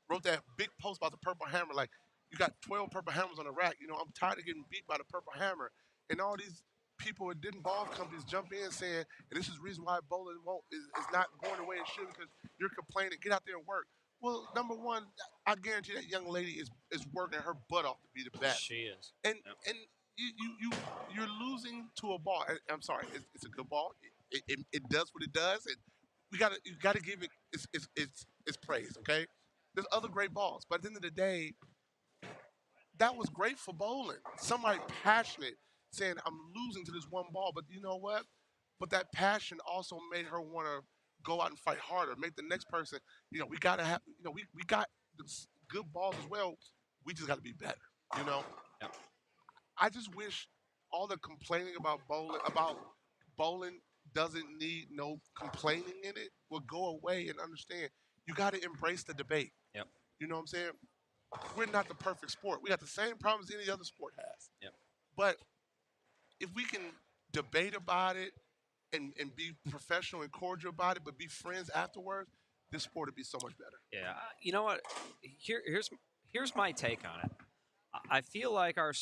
wrote that big post about the purple hammer, like, you got 12 purple hammers on the rack. You know, I'm tired of getting beat by the purple hammer. And all these people at different ball companies jump in saying, and this is the reason why bowling is not going the way it should because you're complaining. Get out there and work. Well, number one, I guarantee that young lady is working her butt off to be the best. She is. And Yep. and you're losing to a ball. I'm sorry, it's a good ball. It does what it does, and you gotta give it its praise. Okay, there's other great balls, but at the end of the day, that was great for bowling. Somebody passionate saying, I'm losing to this one ball, but you know what? But that passion also made her want to go out and fight harder, make the next person, we got to have, we got good balls as well. We just got to be better, you know? Yep. I just wish all the complaining about bowling doesn't need no complaining in it will go away and understand you got to embrace the debate. Yep. You know what I'm saying? We're not the perfect sport. We got the same problems any other sport has. Yep. But if we can debate about it and be professional and cordial about it, but be friends afterwards, this sport would be so much better. Yeah. You know what? Here's my take on it. I feel like our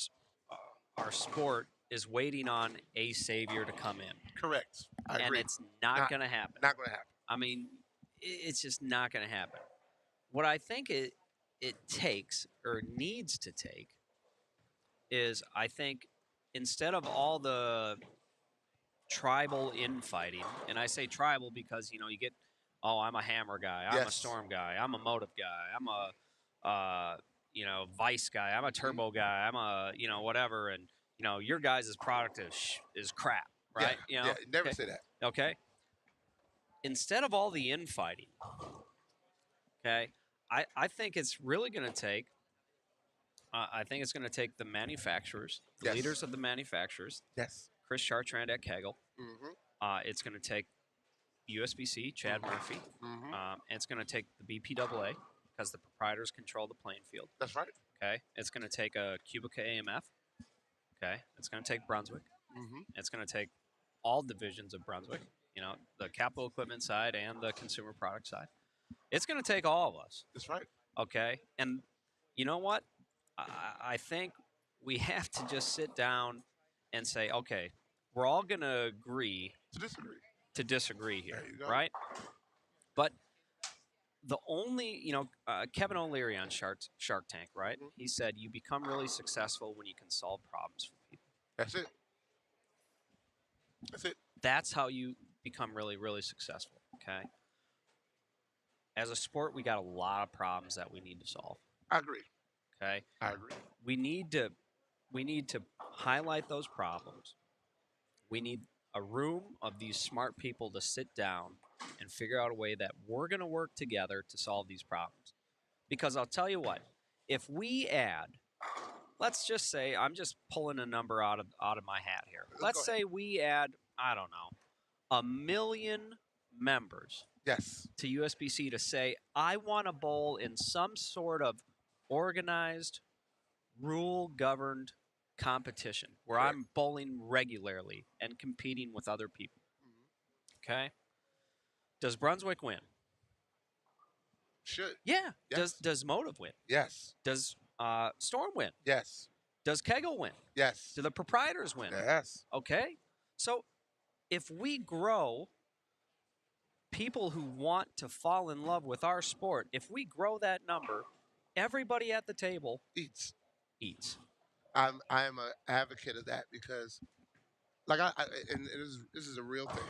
sport is waiting on a savior to come in. Correct. I and agree. it's not going to happen. Not going to happen. I mean, it's just not going to happen. What I think it takes or needs to take is, I think, instead of all the tribal infighting, and I say tribal because, you get, oh, I'm a hammer guy, I'm a storm guy, I'm a motive guy, I'm a, vice guy, I'm a turbo guy, I'm a, whatever, and, your guys' product is crap, right? Yeah, never say that. Okay? Instead of all the infighting, okay, I think it's really going to take, I think it's going to take the manufacturers, the leaders of the manufacturers, Chris Chartrand at Kegel. Mm-hmm. It's going to take USBC, Chad Murphy. Mm-hmm. And it's going to take the BPAA because the proprietors control the playing field. That's right. Okay. It's going to take a Cubica AMF. Okay. It's going to take Brunswick. Mm-hmm. It's going to take all divisions of Brunswick, the capital equipment side and the consumer product side. It's going to take all of us. That's right. Okay. And you know what? I think we have to just sit down and say, okay, we're all going to agree to disagree here, there you go. right? But the only, Kevin O'Leary on Shark Tank, right? Mm-hmm. He said, you become really successful when you can solve problems for people. That's it. That's it. That's how you become really, really successful, okay? As a sport, we got a lot of problems that we need to solve. I agree. Okay? I agree. We need to highlight those problems. We need a room of these smart people to sit down and figure out a way that we're going to work together to solve these problems. Because I'll tell you what, if we add, let's just say, I'm just pulling a number out of my hat here. Let's say we add, I don't know, 1 million members to USBC to say, I want to bowl in some sort of organized, rule-governed competition where I'm bowling regularly and competing with other people. Okay? Does Brunswick win? Should. Yeah. Yes. Does Motive win? Yes. Does Storm win? Yes. Does Kegel win? Yes. Do the proprietors win? Yes. Okay? So if we grow people who want to fall in love with our sport, if we grow that number, everybody at the table eats. I am an advocate of that because, like, this is a real thing.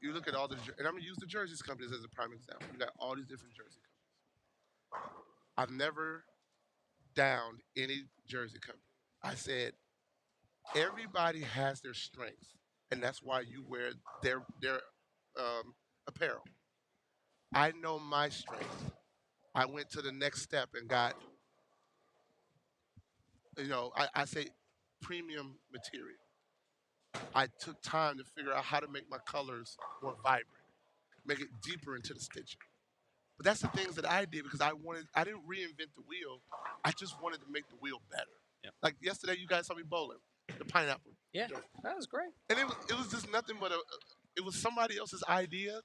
You look at all the, and I'm gonna use the jerseys companies as a prime example. You got all these different jersey companies. I've never downed any jersey company. I said everybody has their strengths, and that's why you wear their apparel. I know my strength. I went to the next step and got, I say premium material. I took time to figure out how to make my colors more vibrant, make it deeper into the stitching. But that's the things that I did because I didn't reinvent the wheel. I just wanted to make the wheel better. Yep. Like yesterday, you guys saw me bowling, the pineapple. Yeah, that was great. And it was just nothing but it was somebody else's idea.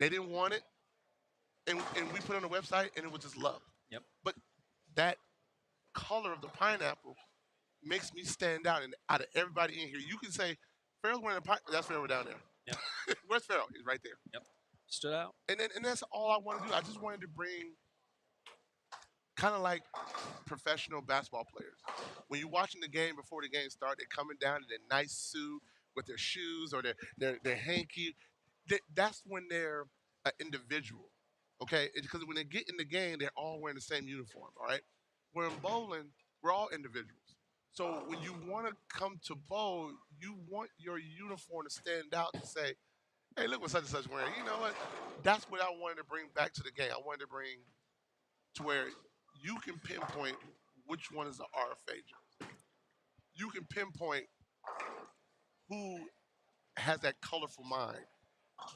They didn't want it. And we put it on the website, and it was just love. Yep. But that color of the pineapple makes me stand out. And out of everybody in here, you can say, Farrell's wearing a pipe. That's Farrell down there. Yep. Where's Farrell? He's right there. Yep. Stood out. And that's all I want to do. I just wanted to bring kind of like professional basketball players. When you're watching the game before the game starts, they're coming down in their nice suit with their shoes or their hanky. That's when they're an individual, okay? Because when they get in the game, they're all wearing the same uniform, all right? Where in bowling, we're all individuals. So when you want to come to bowl, you want your uniform to stand out and say, hey, look what such and such wearing. You know what? That's what I wanted to bring back to the game. I wanted to bring to where you can pinpoint which one is the RFA jersey. You can pinpoint who has that colorful mind.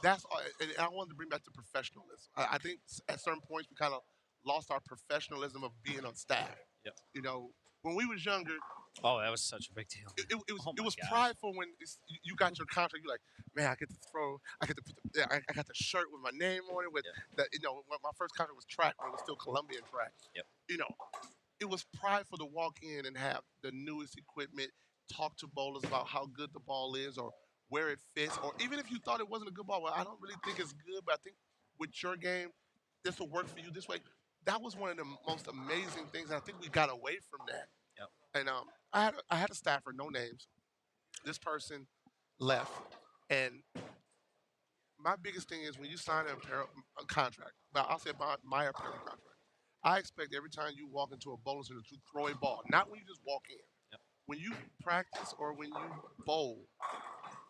That's all, and I wanted to bring back to professionalism. I think at certain points we kind of lost our professionalism of being on staff. Yep. You know, when we was younger, Oh, that was such a big deal. it was prideful when you got your contract. You're like, man, I get to put I got the shirt with my name on it. With that, you know, my first contract was track when it was still Colombian track. Yep. You know, it was prideful to walk in and have the newest equipment, talk to bowlers about how good the ball is or where it fits, or even if you thought it wasn't a good ball, well, I don't really think it's good, but I think with your game, this will work for you this way. That was one of the most amazing things, and I think we got away from that. Yep. And I had a staffer, no names. This person left, and my biggest thing is when you sign a contract, but I'll say my apparel contract, I expect every time you walk into a bowling center to throw a ball, not when you just walk in. Yep. When you practice or when you bowl,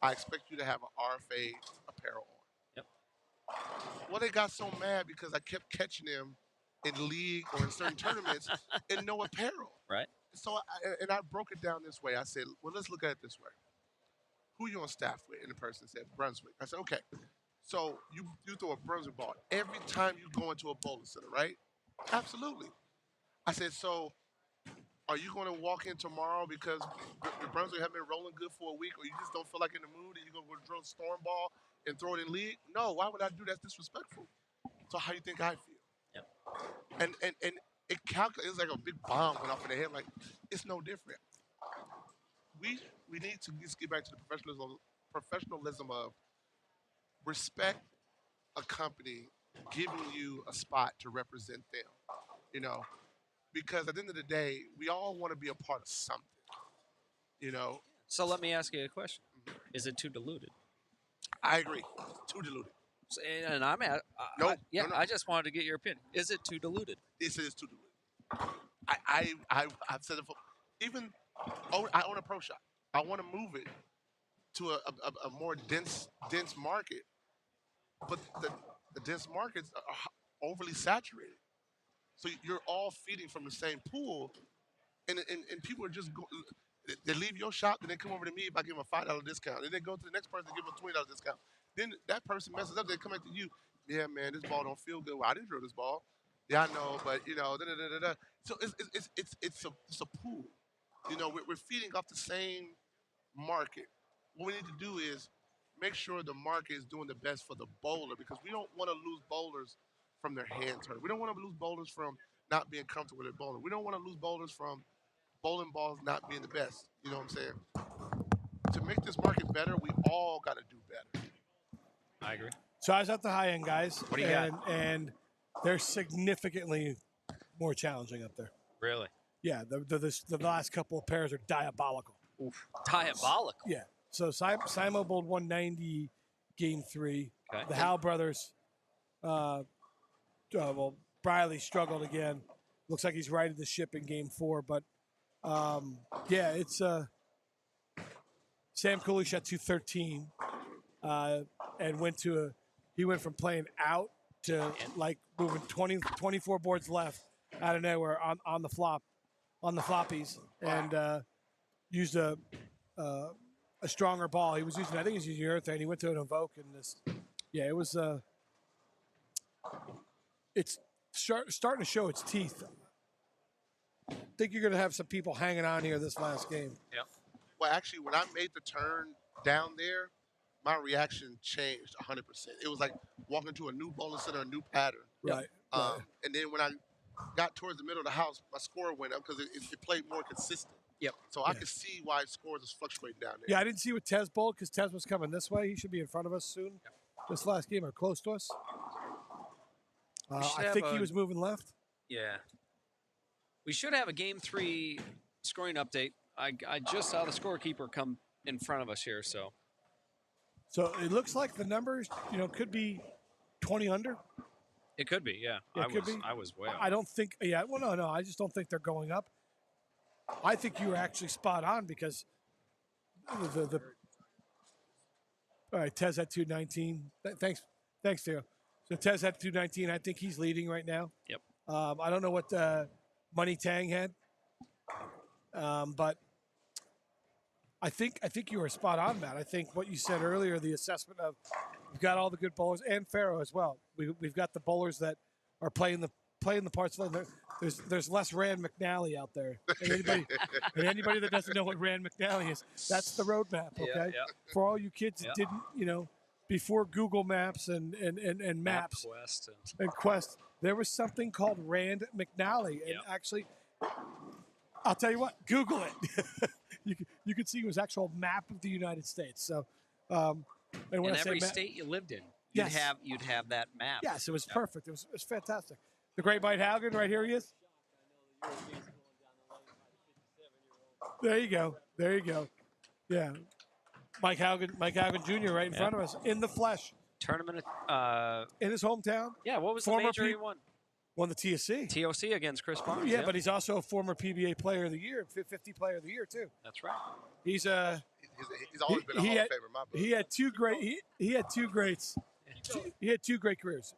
I expect you to have an RFA apparel on. Yep. Well, they got so mad because I kept catching them in league or in certain tournaments in no apparel. Right. So I broke it down this way. I said, well, let's look at it this way. Who you on staff with? And the person said, Brunswick. I said, okay. So you throw a Brunswick ball every time you go into a bowling center, right? Absolutely. I said, so are you going to walk in tomorrow because the Brunswick have been rolling good for a week, or you just don't feel like in the mood and you're going to go drill a storm ball and throw it in league? No, why would I do that? That's disrespectful. So how you think I feel? Yep. And it calculates like a big bomb went off in the head. Like, it's no different. We need to just get back to the professionalism of respect a company giving you a spot to represent them. You know, because at the end of the day, we all want to be a part of something. You know. So let me ask you a question: Is it too diluted? I agree. It's too diluted. And I'm at. No. I just wanted to get your opinion. Is it too diluted? This is too diluted. I've said it for even. I own a pro shop. I want to move it to a more dense market, but the dense markets are overly saturated. So you're all feeding from the same pool, and people are just they leave your shop, then they come over to me if I give them a $5 discount. Then they go to the next person and give them a $20 discount. Then that person messes up. They come back to you. Yeah, man, this ball don't feel good. Well, I didn't drill this ball. Yeah, I know, but you know, So it's a pool. You know, we're feeding off the same market. What we need to do is make sure the market is doing the best for the bowler, because we don't want to lose bowlers from their hands hurt. We don't want to lose bowlers from not being comfortable with their bowling. We don't want to lose bowlers from bowling balls not being the best. You know what I'm saying? To make this market better, we all got to do better. I agree. So I was at the high end, guys. What do you got? And they're significantly more challenging up there. Really? Yeah, the last couple of pairs are diabolical. Oof. Diabolical. Yeah. So Simo bowled 190 game 3. Okay. The Howe brothers, well, Briley struggled again. Looks like he's righted the ship in game 4. But, yeah, it's Sam Cooley shot 213 and he went from playing out to like moving 24 boards left out of nowhere on the floppies, and used a stronger ball. I think he was using urethane. He went to an Evoke, and it was it's starting to show its teeth. I think you're going to have some people hanging on here this last game. Yep. Well, actually, when I made the turn down there, my reaction changed 100%. It was like walking to a new bowling center, a new pattern. Right. And then when I got towards the middle of the house, my score went up because it played more consistent. Yep. So I could see why scores is fluctuating down there. Yeah, I didn't see what Tez bowled because Tez was coming this way. He should be in front of us soon. Yep. This last game or close to us. should I have think he a- was moving left. Yeah. We should have a Game 3 scoring update. I just saw the scorekeeper come in front of us here, so. So it looks like the numbers, could be 20 under. It could be, yeah. It could be. I was way off. I don't think. Yeah. Well, no. I just don't think they're going up. I think you were actually spot on because the. All right, Tez at 219. Thanks, Theo. So Tez at 219. I think he's leading right now. Yep. I don't know what Money Tang had, but I think you were spot on, Matt. I think what you said earlier, the assessment of we've got all the good bowlers and Farrow as well. We've got the bowlers that are playing the parts. There's less Rand McNally out there. And anybody that doesn't know what Rand McNally is, that's the roadmap. Okay, Yeah. for all you kids that didn't, before Google Maps and Maps MapQuest and Quest, there was something called Rand McNally, and actually, I'll tell you what, Google it. you could see it was actual map of the United States. So, and when in I say every map, state you lived in, Yes. you'd have that map. yes, it was perfect. It was fantastic. The Great White Haugen, right here he is. There you go. Yeah, Mike Haugen Jr. right in front of us in the flesh Tournament. in his hometown. Yeah. What was the Former major he won? Won the TSC. TOC against Chris Barnes. Yeah, but he's also a former PBA Player of the Year, 50 Player of the Year too. That's right. He's He's always been a he Hall had- of Famer in my book. he had two great he had two greats. He had two great careers.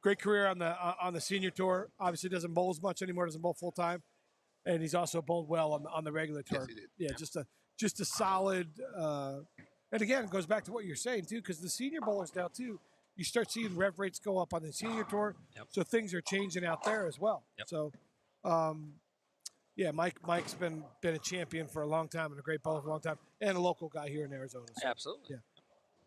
Great career on the senior tour. Obviously doesn't bowl as much anymore. Doesn't bowl full time, and he's also bowled well on the regular tour. Yes, he did. Yeah, just a solid. And again, it goes back to what you're saying too, because the senior bowlers now too. You start seeing rev rates go up on the senior tour, so things are changing out there as well. Yep. So, Mike's been a champion for a long time and a great bowler for a long time, and a local guy here in Arizona. So, Absolutely. yeah.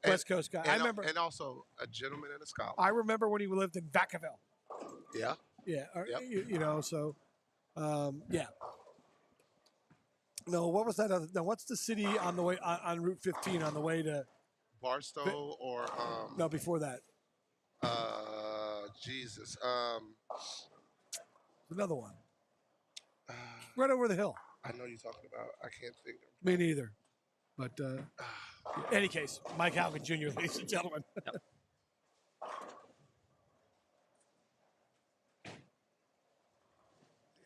West Coast guy. I remember, and also a gentleman and a scholar. I remember when he lived in Vacaville. Yeah. Yeah, Yep. yeah. No, what was that? No, what's the city on the way on Route 15 on the way to? Barstow or No, before that, Jesus. another one. Right over the hill. I know you're talking about. I can't think of. Me neither. But any case, Mike Haugen Jr., ladies and gentlemen.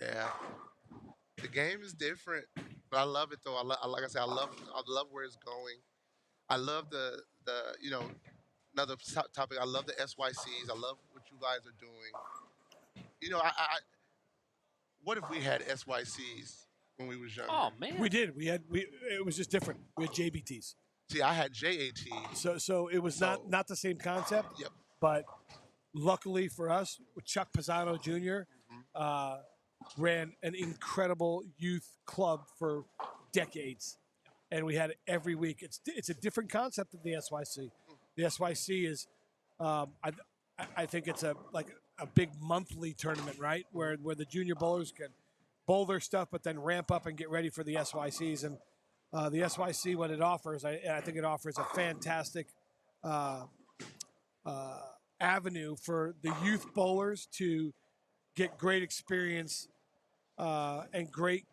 Yeah. The game is different, but I love it though. Like I said, I love where it's going. I love the another topic. I love the SYCs. I love what you guys are doing. I what if we had SYCs when we was younger? Oh man. We did. It was just different. We had JBTs. See, I had JAT. So it was not the same concept. Yep. But luckily for us, Chuck Pisano Jr. Ran an incredible youth club for decades, and we had it every week. It's a different concept than the SYC. The SYC is, I think it's a big monthly tournament, right? Where the junior bowlers can bowl their stuff, but then ramp up and get ready for the SYCs. And the SYC, what it offers, I think it offers a fantastic avenue for the youth bowlers to get great experience and great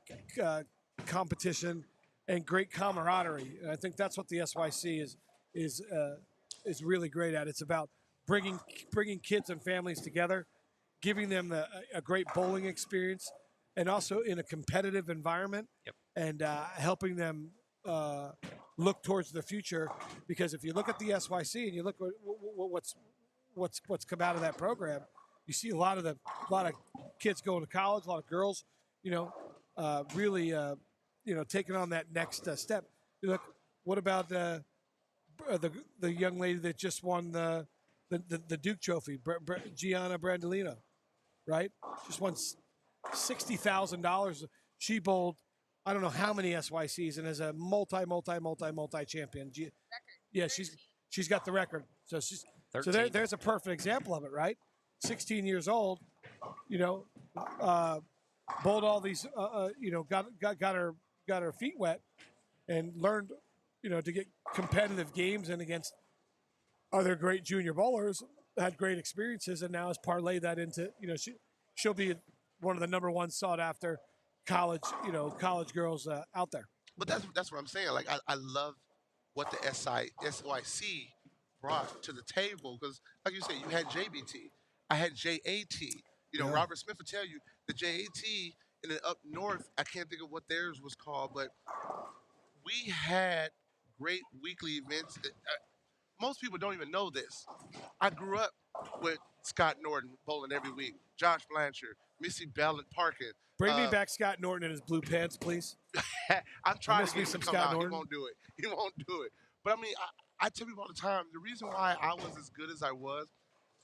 competition and great camaraderie. And I think that's what the SYC is really great at. It's about bringing kids and families together, giving them a great bowling experience, and also in a competitive environment, and helping them look towards the future. Because if you look at the SYC and you look at what's come out of that program, you see a lot of kids going to college, a lot of girls, really, taking on that next step. You look, what about the young lady that just won the Duke Trophy, Gianna Brandolino, right? Just won $60,000. She bowled, I don't know how many SYCs, and is a multi champion. Yeah, she's got the record. So there's a perfect example of it, right? 16 years old, bowled all these, got her feet wet, and learned, to get competitive games in against other great junior bowlers, had great experiences, and now has parlayed that into, she'll be one of the number one sought after college girls out there. But that's what I'm saying. Like I love what the SYC brought to the table because, like you said, you had JBT, I had JAT. Yeah. Robert Smith will tell you the JAT, and then up north, I can't think of what theirs was called, but we had great weekly events. Most people don't even know this. I grew up with Scott Norton bowling every week, Josh Blanchard, Missy Ballant Parkin. Bring me back Scott Norton in his blue pants, please. I'm trying to me get him some to come Scott out. Norton. He won't do it. He won't do it. But I mean, I tell people all the time, the reason why I was as good as I was,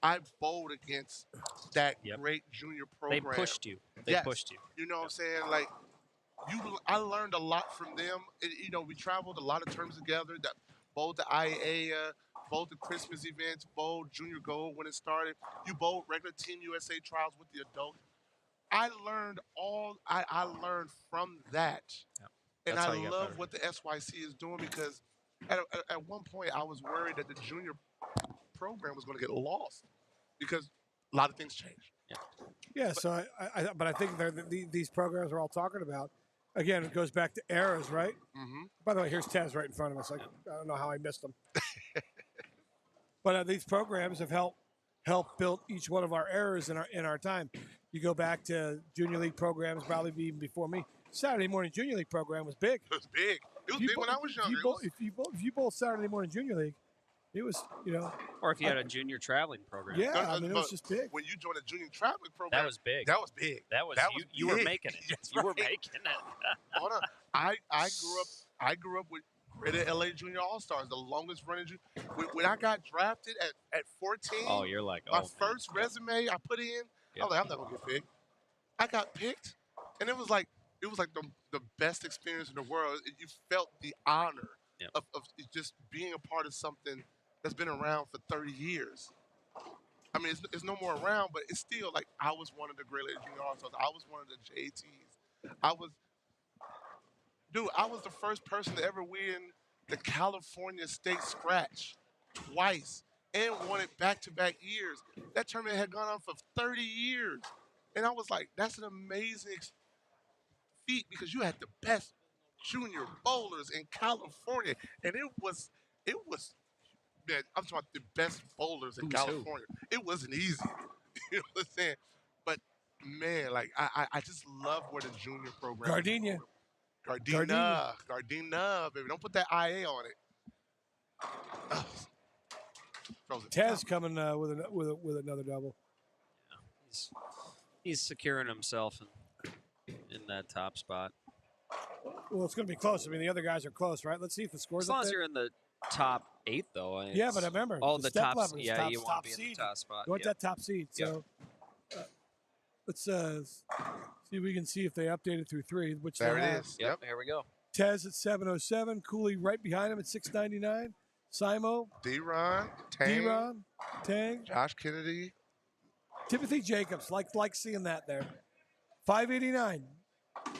I bowled against that great junior program. They pushed you. They Yes. pushed you. You know what I'm saying? Like, I learned a lot from them. We traveled a lot of terms together. That bowled the IAA, bowled the Christmas events, bowled Junior Gold when it started. You bowled regular Team USA trials with the adults. I learned I learned from that. Yeah. And That's how I you get love better. what the SYC is doing because at one point I was worried that the junior program was going to get lost because a lot of things changed. Yeah, so but I think these programs we're all talking about, again, it goes back to eras, right? Mm-hmm. By the way, here's Taz right in front of us. I don't know how I missed him. But these programs have helped build each one of our eras in our time. You go back to junior league programs, probably even before me. Saturday morning junior league program was big. It was big. It was big when I was younger. If you bowled Saturday morning junior league, it was Or if you had a junior traveling program. Yeah, it was just big. When you joined a junior traveling program, That was big. That was big. That was That was you were big. making it. That's You were right. making it. Hold on. I grew up with Greater LA Junior All Stars, the longest running. When I got drafted at 14, Oh, you're like, my oh, first man. resume I put in, Yep. I was like, I'm not gonna get picked. I got picked, and it was like the best experience in the world. You felt the honor Yep. of just being a part of something that's been around for 30 years. I mean, it's no more around, but it's still like I was one of the Great Lakes Junior All Stars. I was one of the JTs. I was the first person to ever win the California State Scratch twice and won it back-to-back years. That tournament had gone on for 30 years. And I was like, that's an amazing feat because you had the best junior bowlers in California. And it was man, I'm talking about the best bowlers in California. It wasn't easy. You know what I'm saying? But man, like I just love where the junior program Gardenia. Gardena, baby. Don't put that IA on it. Tez coming with another double. He's securing himself in that top spot. Well, it's going to be close. I mean, the other guys are close, right? Let's see if the scores. As long as you're in the top 8, though. Yeah, but I remember the step top. levels, Yeah, top, you want top to be in seed. the top spot. You want that top seed. Yep. So let's see if we can see if they updated through 3, which There they it have. is. Yep. Here we go. Tez at 707, Cooley right behind him at 699, Simo, D-Ron, Tang, D-Ron, Tang, Josh Kennedy, Timothy Jacobs. Like seeing that there. 589,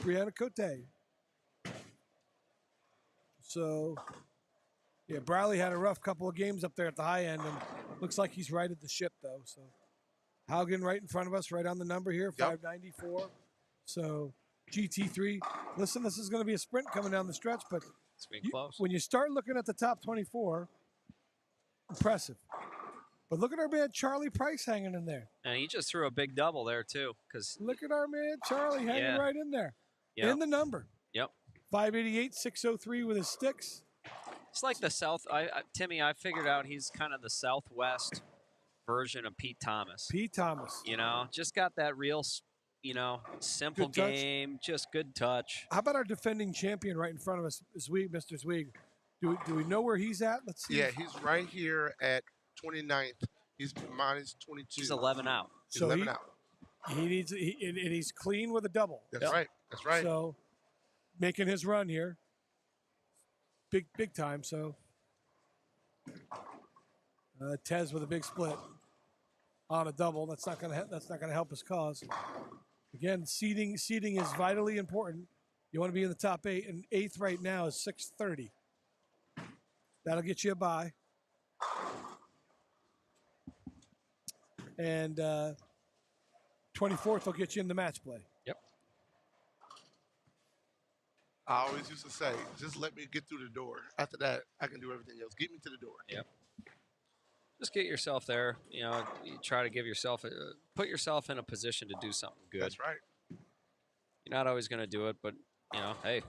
Brianna Cote. So, yeah, Briley had a rough couple of games up there at the high end, and looks like he's right at the ship, though. So, Haugen right in front of us, right on the number here, 594. So, GT3. Listen, this is going to be a sprint coming down the stretch, but It's being close. when you start looking at the top 24, impressive. But look at our man Charlie Price hanging in there. And he just threw a big double there, too. Look at our man Charlie hanging right in there. Yep. In the number. Yep. 588, 603 with his sticks. It's like the South. Timmy, I figured out he's kind of the Southwest version of Pete Thomas. Pete Thomas. Just got that real, simple Good touch. game, just good touch. How about our defending champion right in front of us, Mr. Zweig? Do we know where he's at? Let's see. Yeah, he's right here at 29th. He's minus 22. He's 11 out. He's So 11 out. and he's clean with a double. That's right. That's right. So making his run here, big time. So Tez with a big split on a double. That's not gonna help his cause. Again, seeding is vitally important. You want to be in the top 8, and 8th right now is 630. That'll get you a bye. And 24th will get you in the match play. Yep. I always used to say, just let me get through the door. After that, I can do everything else. Get me to the door. Yep. Just get yourself there. You know, you try to give yourself, put yourself in a position to do something good. That's right. You're not always going to do it, but, you know, hey,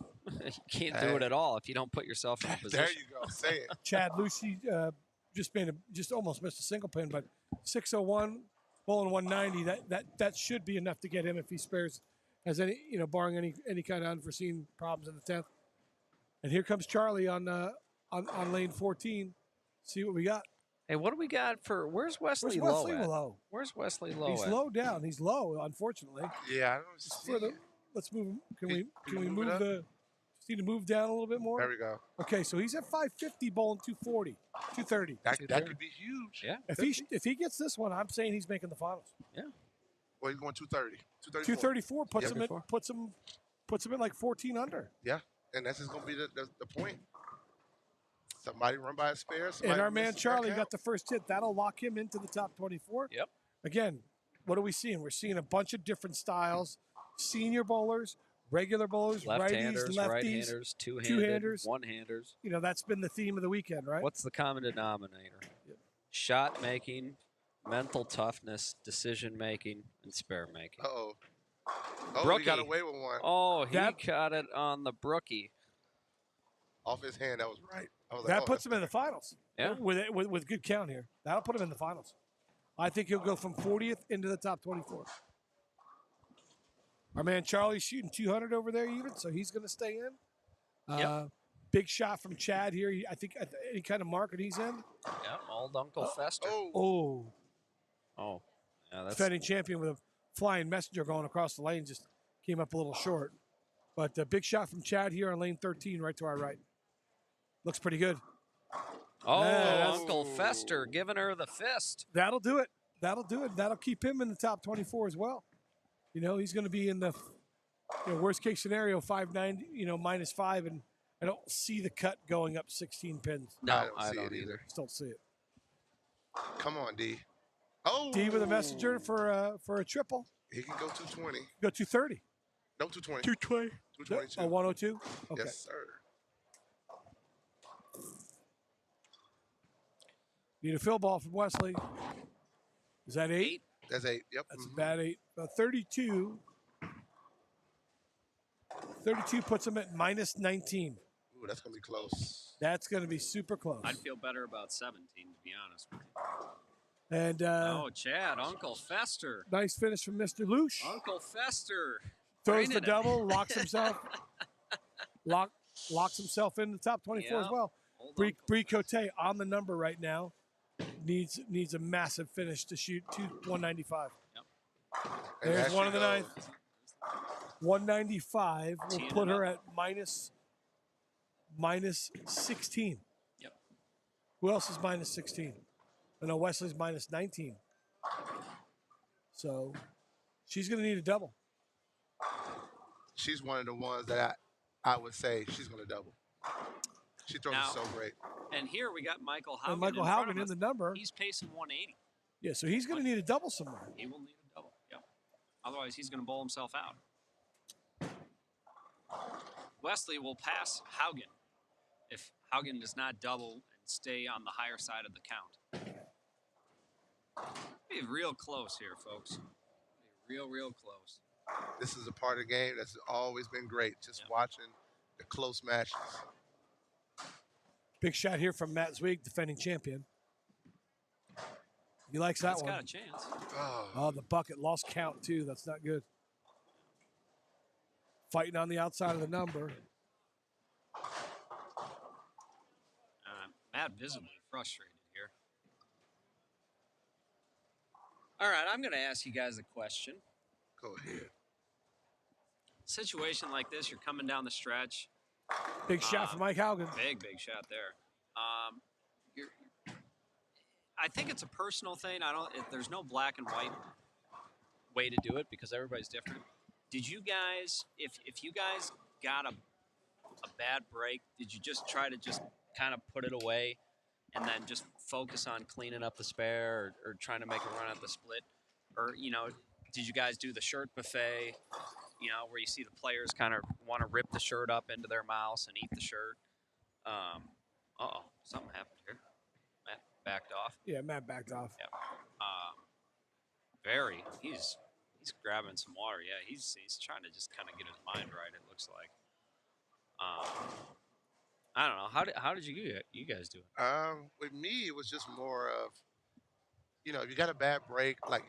you can't do it at all if you don't put yourself in a position. There you go. Say it. Chad Lucy just almost missed a single pin, but 601, bowling 190. That should be enough to get him if he has any, barring any kind of unforeseen problems in the 10th. And here comes Charlie on lane 14. See what we got. Hey, what do we got for? Where's Wesley Where's Wesley Lowe? low? Where's Wesley Lowe? He's low down. He's low, unfortunately. Yeah, I don't see it. Let's move him. Can Can we you move move it the? Just need to move down a little bit more. There we go. Okay, so he's at 550, bowling 240, 230. That could be huge. Yeah. If he gets this one, I'm saying he's making the finals. Yeah. Well, he's going 230. 234 puts Yeah. him in like 14 under. Yeah, and that's just going to be the point. Somebody run by a spare. And our man Charlie got the first hit. That'll lock him into the top 24. Yep. Again, what are we seeing? We're seeing a bunch of different styles. Senior bowlers, regular bowlers, Left-handers, righties, lefties, right-handers, two-handers, one-handers. That's been the theme of the weekend, right? What's the common denominator? Yep. Shot making, mental toughness, decision making, and spare making. Uh-oh. Oh, Brookie. he got away with one. Oh, he caught it on the brookie. Off his hand, that was right. I was like, That puts him in the finals. Yeah. With good count here. That'll put him in the finals. I think he'll go from 40th into the top 24. Our man Charlie's shooting 200 over there even, so he's going to stay in. Yep. Big shot from Chad here. I think any kind of market he's in. Yeah, old Uncle Fester. Oh. Oh. Yeah, that's Defending champion with a flying messenger going across the lane just came up a little short. But a big shot from Chad here on lane 13 right to our right. Looks pretty good. Oh, Yeah, Uncle Fester giving her the fist. That'll do it. That'll keep him in the top 24 as well. He's going to be in the worst case scenario, 590, -5, and I don't see the cut going up 16 pins. No, I don't see it either. Just don't see it. Come on, D. Oh. D with a messenger for a triple. He can go 220. Go 230. No, 220. 220. 222. Oh, 102? Okay. Yes, sir. Need a fill ball from Wesley. Is that 8? That's 8. Yep. That's a bad 8. 32. 32 puts him at -19. Ooh, that's going to be close. That's going to be super close. I'd feel better about 17, to be honest with you. And Chad, Uncle Fester. nice finish from Mr. Loosh. Uncle Fester. Throws the Bringing it. double, locks himself in the top 24 as Yeah. well. Old Brie Cote on the number right now. Needs a massive finish to shoot 195. Yep. And There's there one she in the goes. ninth. 195 will Teeing put it her up. at minus 16. Yep. Who else is minus 16? I know Wesley's minus 19. So she's going to need a double. She's one of the ones that I would say she's going to double. She throws Now- it so great. And here we got Michael Haugen. And Michael in front Haugen of in us. the number. He's pacing 180. Yeah, so he's going to need a double somewhere. He will need a double. Yep. Otherwise, he's going to bowl himself out. Wesley will pass Haugen if Haugen does not double and stay on the higher side of the count. Be real close here, folks. Be real close. This is a part of the game that's always been great. Just Yep. watching the close matches. Big shot here from Matt Zweig, defending champion. He likes that It's one. got a chance. Oh, the bucket lost count too. That's not good. Fighting on the outside of the number. Matt visibly frustrated here. All right, I'm going to ask you guys a question. Go ahead. Situation like this, you're coming down the stretch. Big shot from Mike Haugen. Big shot there. I think it's a personal thing. There's no black and white. way to do it because everybody's different. Did you guys, if you guys got a bad break, did you just try to just kind of put it away and then just focus on cleaning up the spare or trying to make a run at the split? Or, did you guys do the shirt buffet, where you see the players kind of want to rip the shirt up into their mouths and eat the shirt? Something happened here. Matt backed off. Yeah, Matt backed off. Yeah. He's grabbing some water. Yeah, he's trying to just kind of get his mind right, it looks like. I don't know. How did you guys do it? With me, it was just more of, if you got a bad break, like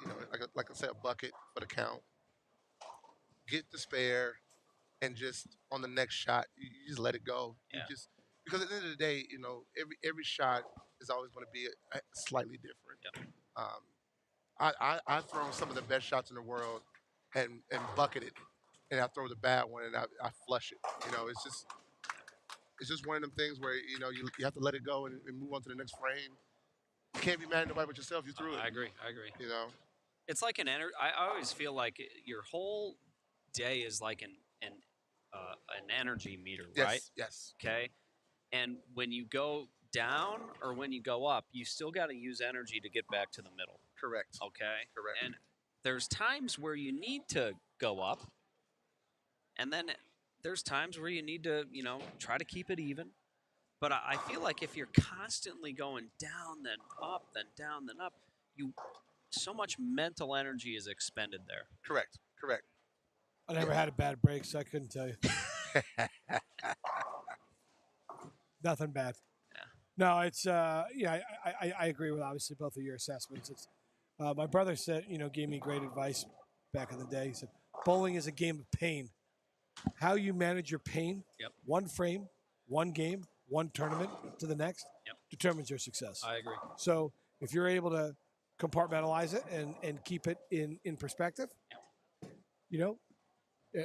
like I said, a bucket for the count. Get the spare, and just on the next shot, you just let it go. Yeah. Because at the end of the day, every shot is always going to be slightly different. Yep. I've thrown some of the best shots in the world and bucketed, and I throw the bad one and I flush it. It's just one of them things where you have to let it go and move on to the next frame. You can't be mad at nobody but yourself. You threw it. I agree. It's like an energy. I always feel like your whole day is like an energy meter, right? Yes. Okay. And when you go down or when you go up, you still got to use energy to get back to the middle. Correct. Okay. Correct. And there's times where you need to go up, and then there's times where you need to, try to keep it even. But I feel like if you're constantly going down, then up, then down, then up, so much mental energy is expended there. Correct. I never had a bad break, so I couldn't tell you. Nothing bad. Yeah. No, it's I agree with obviously both of your assessments. It's my brother said, gave me great advice back in the day. He said, bowling is a game of pain. How you manage your pain, Yep. one frame, one game, one tournament to the next, Yep. determines your success. I agree. So if you're able to compartmentalize it and keep it in perspective, you'll be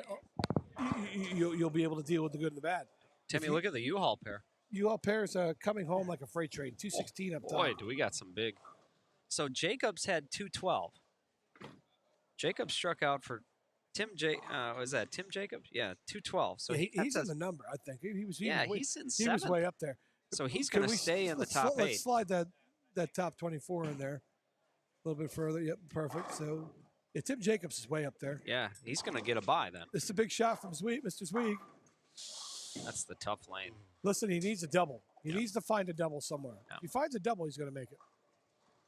able to deal with the good and the bad. Timmy, look at the U-Haul pair. U-Haul pair is coming home like a freight train. 216 up top. Boy, do we got some big. So Jacobs had 212. Jacobs struck out for was that Tim Jacobs? Yeah, 212. So yeah, he's in the number, I think. He's in seventh. He was way up there. So he's going to stay in the top 8. Let's slide that top 24 in there a little bit further. Yep, perfect. So Tim Jacobs is way up there. Yeah, he's going to get a bye then. This is a big shot from Mr. Zweig. That's the tough lane. Listen, he needs a double. He needs to find a double somewhere. Yeah. If he finds a double, he's going to make it.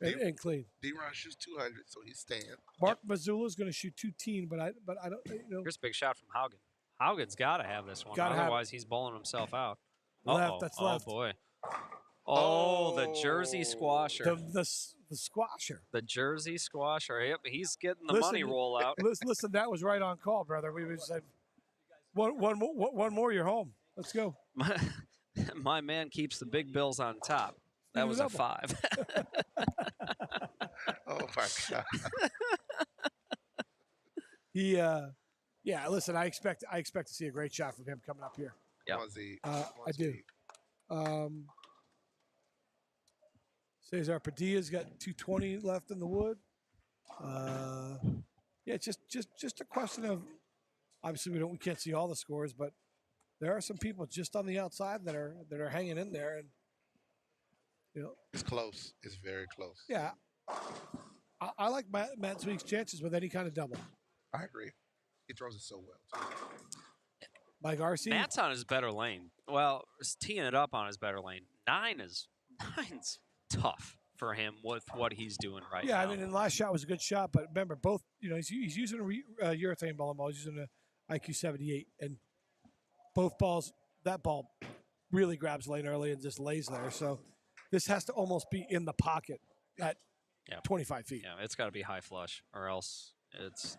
And clean. D-Ron shoots 200, so he's staying. Mark Mazzulla is going to shoot 210, but I don't. Here's a big shot from Haugen. Haugen's got to have this one. Otherwise, he's bowling himself out. Left. That's left. Oh, boy. Oh, the Jersey squasher. The squasher. The Jersey squasher. Yep, he's getting the money roll out. Listen, that was right on call, brother. We said one more, you're home. Let's go. My man keeps the big bills on top. That was a 5. Oh my God. Listen, I expect to see a great shot from him coming up here. Yeah, I do. Cesar Padilla's got 220 left in the wood. It's just a question of, obviously we can't see all the scores, but there are some people just on the outside that are hanging in there, and it's close. It's very close. Yeah, I like Matt Zweig's chances with any kind of double. I agree. He throws it so well too. Mike Arce. Matt's on his better lane. Well, teeing it up on his better lane. Nine's tough for him with what he's doing right now. Yeah, I mean, the last shot was a good shot, but remember, both, he's using a urethane bowling ball. He's using an IQ 78, and both balls, that ball really grabs lane early and just lays there. So this has to almost be in the pocket at 25 feet. Yeah, it's got to be high flush, or else it's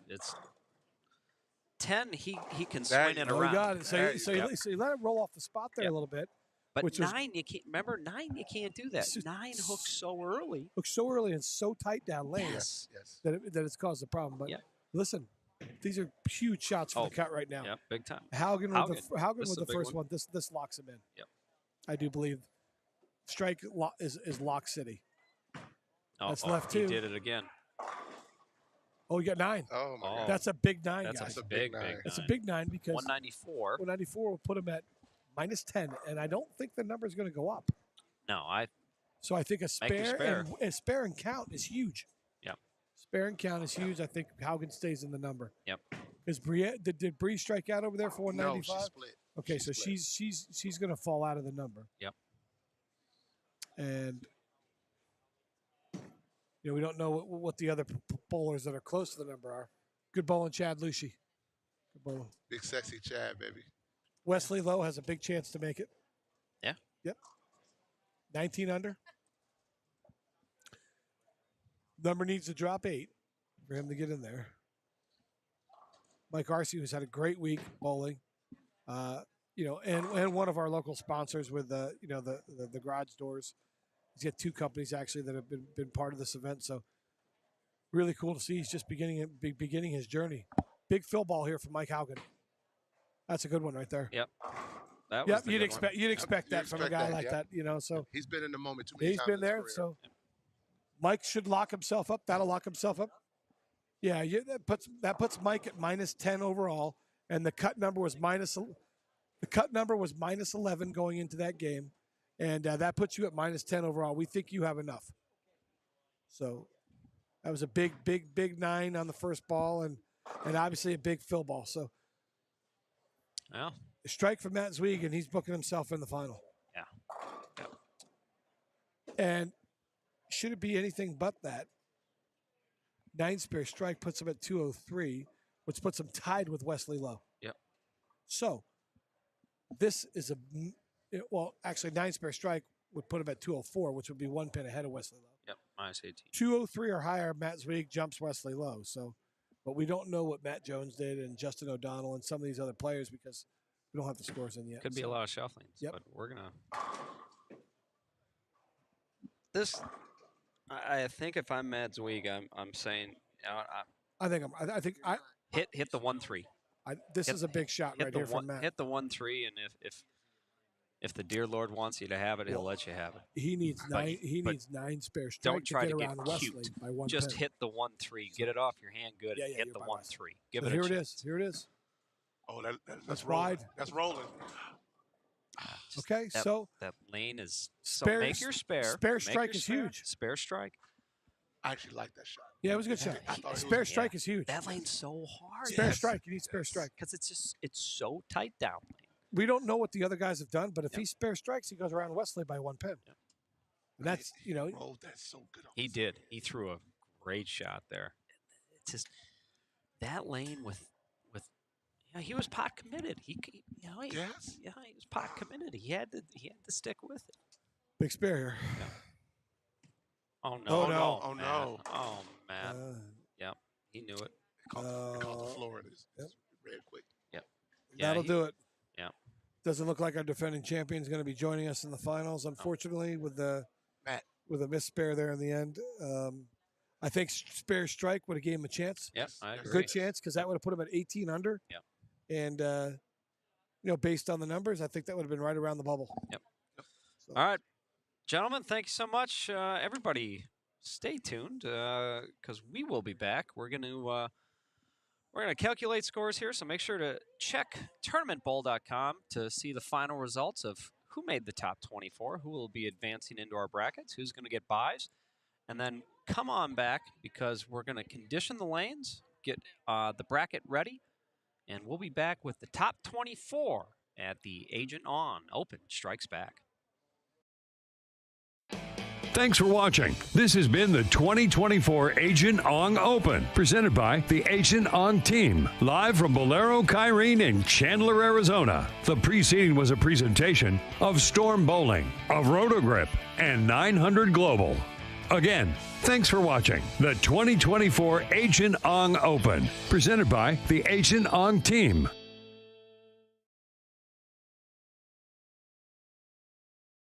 10. He can swing it around. You got it. So you let it roll off the spot there a little bit. But 9, you can't. Remember, 9, you can't do that. 9 hooks so early. Hooks so early and so tight down lane that it's caused a problem. But listen, these are huge shots for the cut right now. Yeah, big time. Haugen with the first one. This locks him in. Yep. I do believe strike is lock city. Oh, That's left too. He did it again. Oh, you got 9. Oh my God. That's a big 9, That's guys. a big, nine. big It's a nine. big 9 because 194. 194 will put him at -10, and I don't think the number is going to go up. No, So I think a Make your spare and a spare and count is huge. Yep. Spare and count is huge. I think Haugen stays in the number. Yep. Is did Bree strike out over there for No, 195? she split. Okay, She so split. she's going to fall out of the number. Yep. And we don't know what the other bowlers that are close to the number are. Good bowling, Chad Lucy. Good bowling. Big sexy Chad, baby. Wesley Lowe has a big chance to make it. Yeah. Yep. 19 under. Number needs to drop 8 for him to get in there. Mike Arce, who's had a great week bowling, and one of our local sponsors with the garage doors. He's got 2 companies actually that have been part of this event. So really cool to see. He's just beginning his journey. Big fill ball here from Mike Haugen. That's a good one right there. Yep. That was Yep, the you'd good expect one. that from a guy like that. So He's been in the moment too many he's times. been in his there. career. So Mike should lock himself up. That'll lock himself up. Yeah, that puts Mike at -10 overall, and the cut number was -11 going into that game, and that puts you at -10 overall. We think you have enough. So that was a big 9 on the first ball, and obviously a big fill ball. So Well, a strike from Matt Zweig, and he's booking himself in the final. yeah. And should it be anything but that, 9 spare strike puts him at 203, which puts him tied with Wesley Lowe. Yep. So this is actually 9 spare strike would put him at 204, which would be 1 pin ahead of Wesley Lowe. Yep. -18. 203 or higher, Matt Zweig jumps Wesley Lowe. So, but we don't know what Matt Jones did and Justin O'Donnell and some of these other players because we don't have the scores in yet. Could be a lot of shufflings. Yep. But we're gonna. This, I think if I'm Matt Zweig, I'm saying, hit the 1-3. This Hit- is a big shot Hit right the here from one. Matt. Hit the 1-3, and if the dear Lord wants you to have it, He'll let you have it. He needs But- 9. He but needs 9 spare strike Don't try to to get get around Wesley cute. by 1 Just pin. hit the 1-3. Get it off your hand good. Yeah, and yeah, hit you're the by 1-3. Give So it here a it chance. is. Here it is. Oh, That's that's rolling. wide. That's rolling. Just Okay, that, so that lane is spare- so make your spare. spare Make strike your is spare. huge. Spare strike. I actually like that shot. yeah, it was a good shot. I thought it Spare was- strike is huge. That lane's so hard. Spare Yes. strike. You need spare strike. Because it's so tight down lane. We don't know what the other guys have done, but if Yep. he spare strikes, he goes around Wesley by 1 pin. Yep. And that's rolled that so good. On He his- did. He threw a great shot there. It's just that lane with he was pot committed. He Yes. he was pot committed. He had to stick with it. big spare here. Oh no! Oh, no. Oh, man. no. Oh man! Yep, he knew it. It caught the Uh, floor. It's yep. red quick. Yeah, That'll do it. Yeah. Doesn't look like our defending champion is going to be joining us in the finals, unfortunately, with a missed spare there in the end. I think spare strike would have gave him a chance. Yep, I A agree. good chance because that would have put him at 18 under. Yep. And, based on the numbers, I think that would have been right around the bubble. Yep. So, All right, gentlemen, thank you so much. Everybody, stay tuned because we will be back. We're gonna calculate scores here, so make sure to check tournamentbowl.com to see the final results of who made the top 24, who will be advancing into our brackets, who's going to get buys, and then come on back because we're going to condition the lanes, get the bracket ready, and we'll be back with the top 24 at the Agent Ong Open Strikes Back. Thanks for watching. This has been the 2024 Agent Ong Open, presented by the Agent Ong Team, live from Bolero Kyrene in Chandler, Arizona. The preceding was a presentation of Storm Bowling, of Rotogrip, and 900 Global. Again, thanks for watching the 2024 Agent Ong Open, presented by the Agent Ong Team.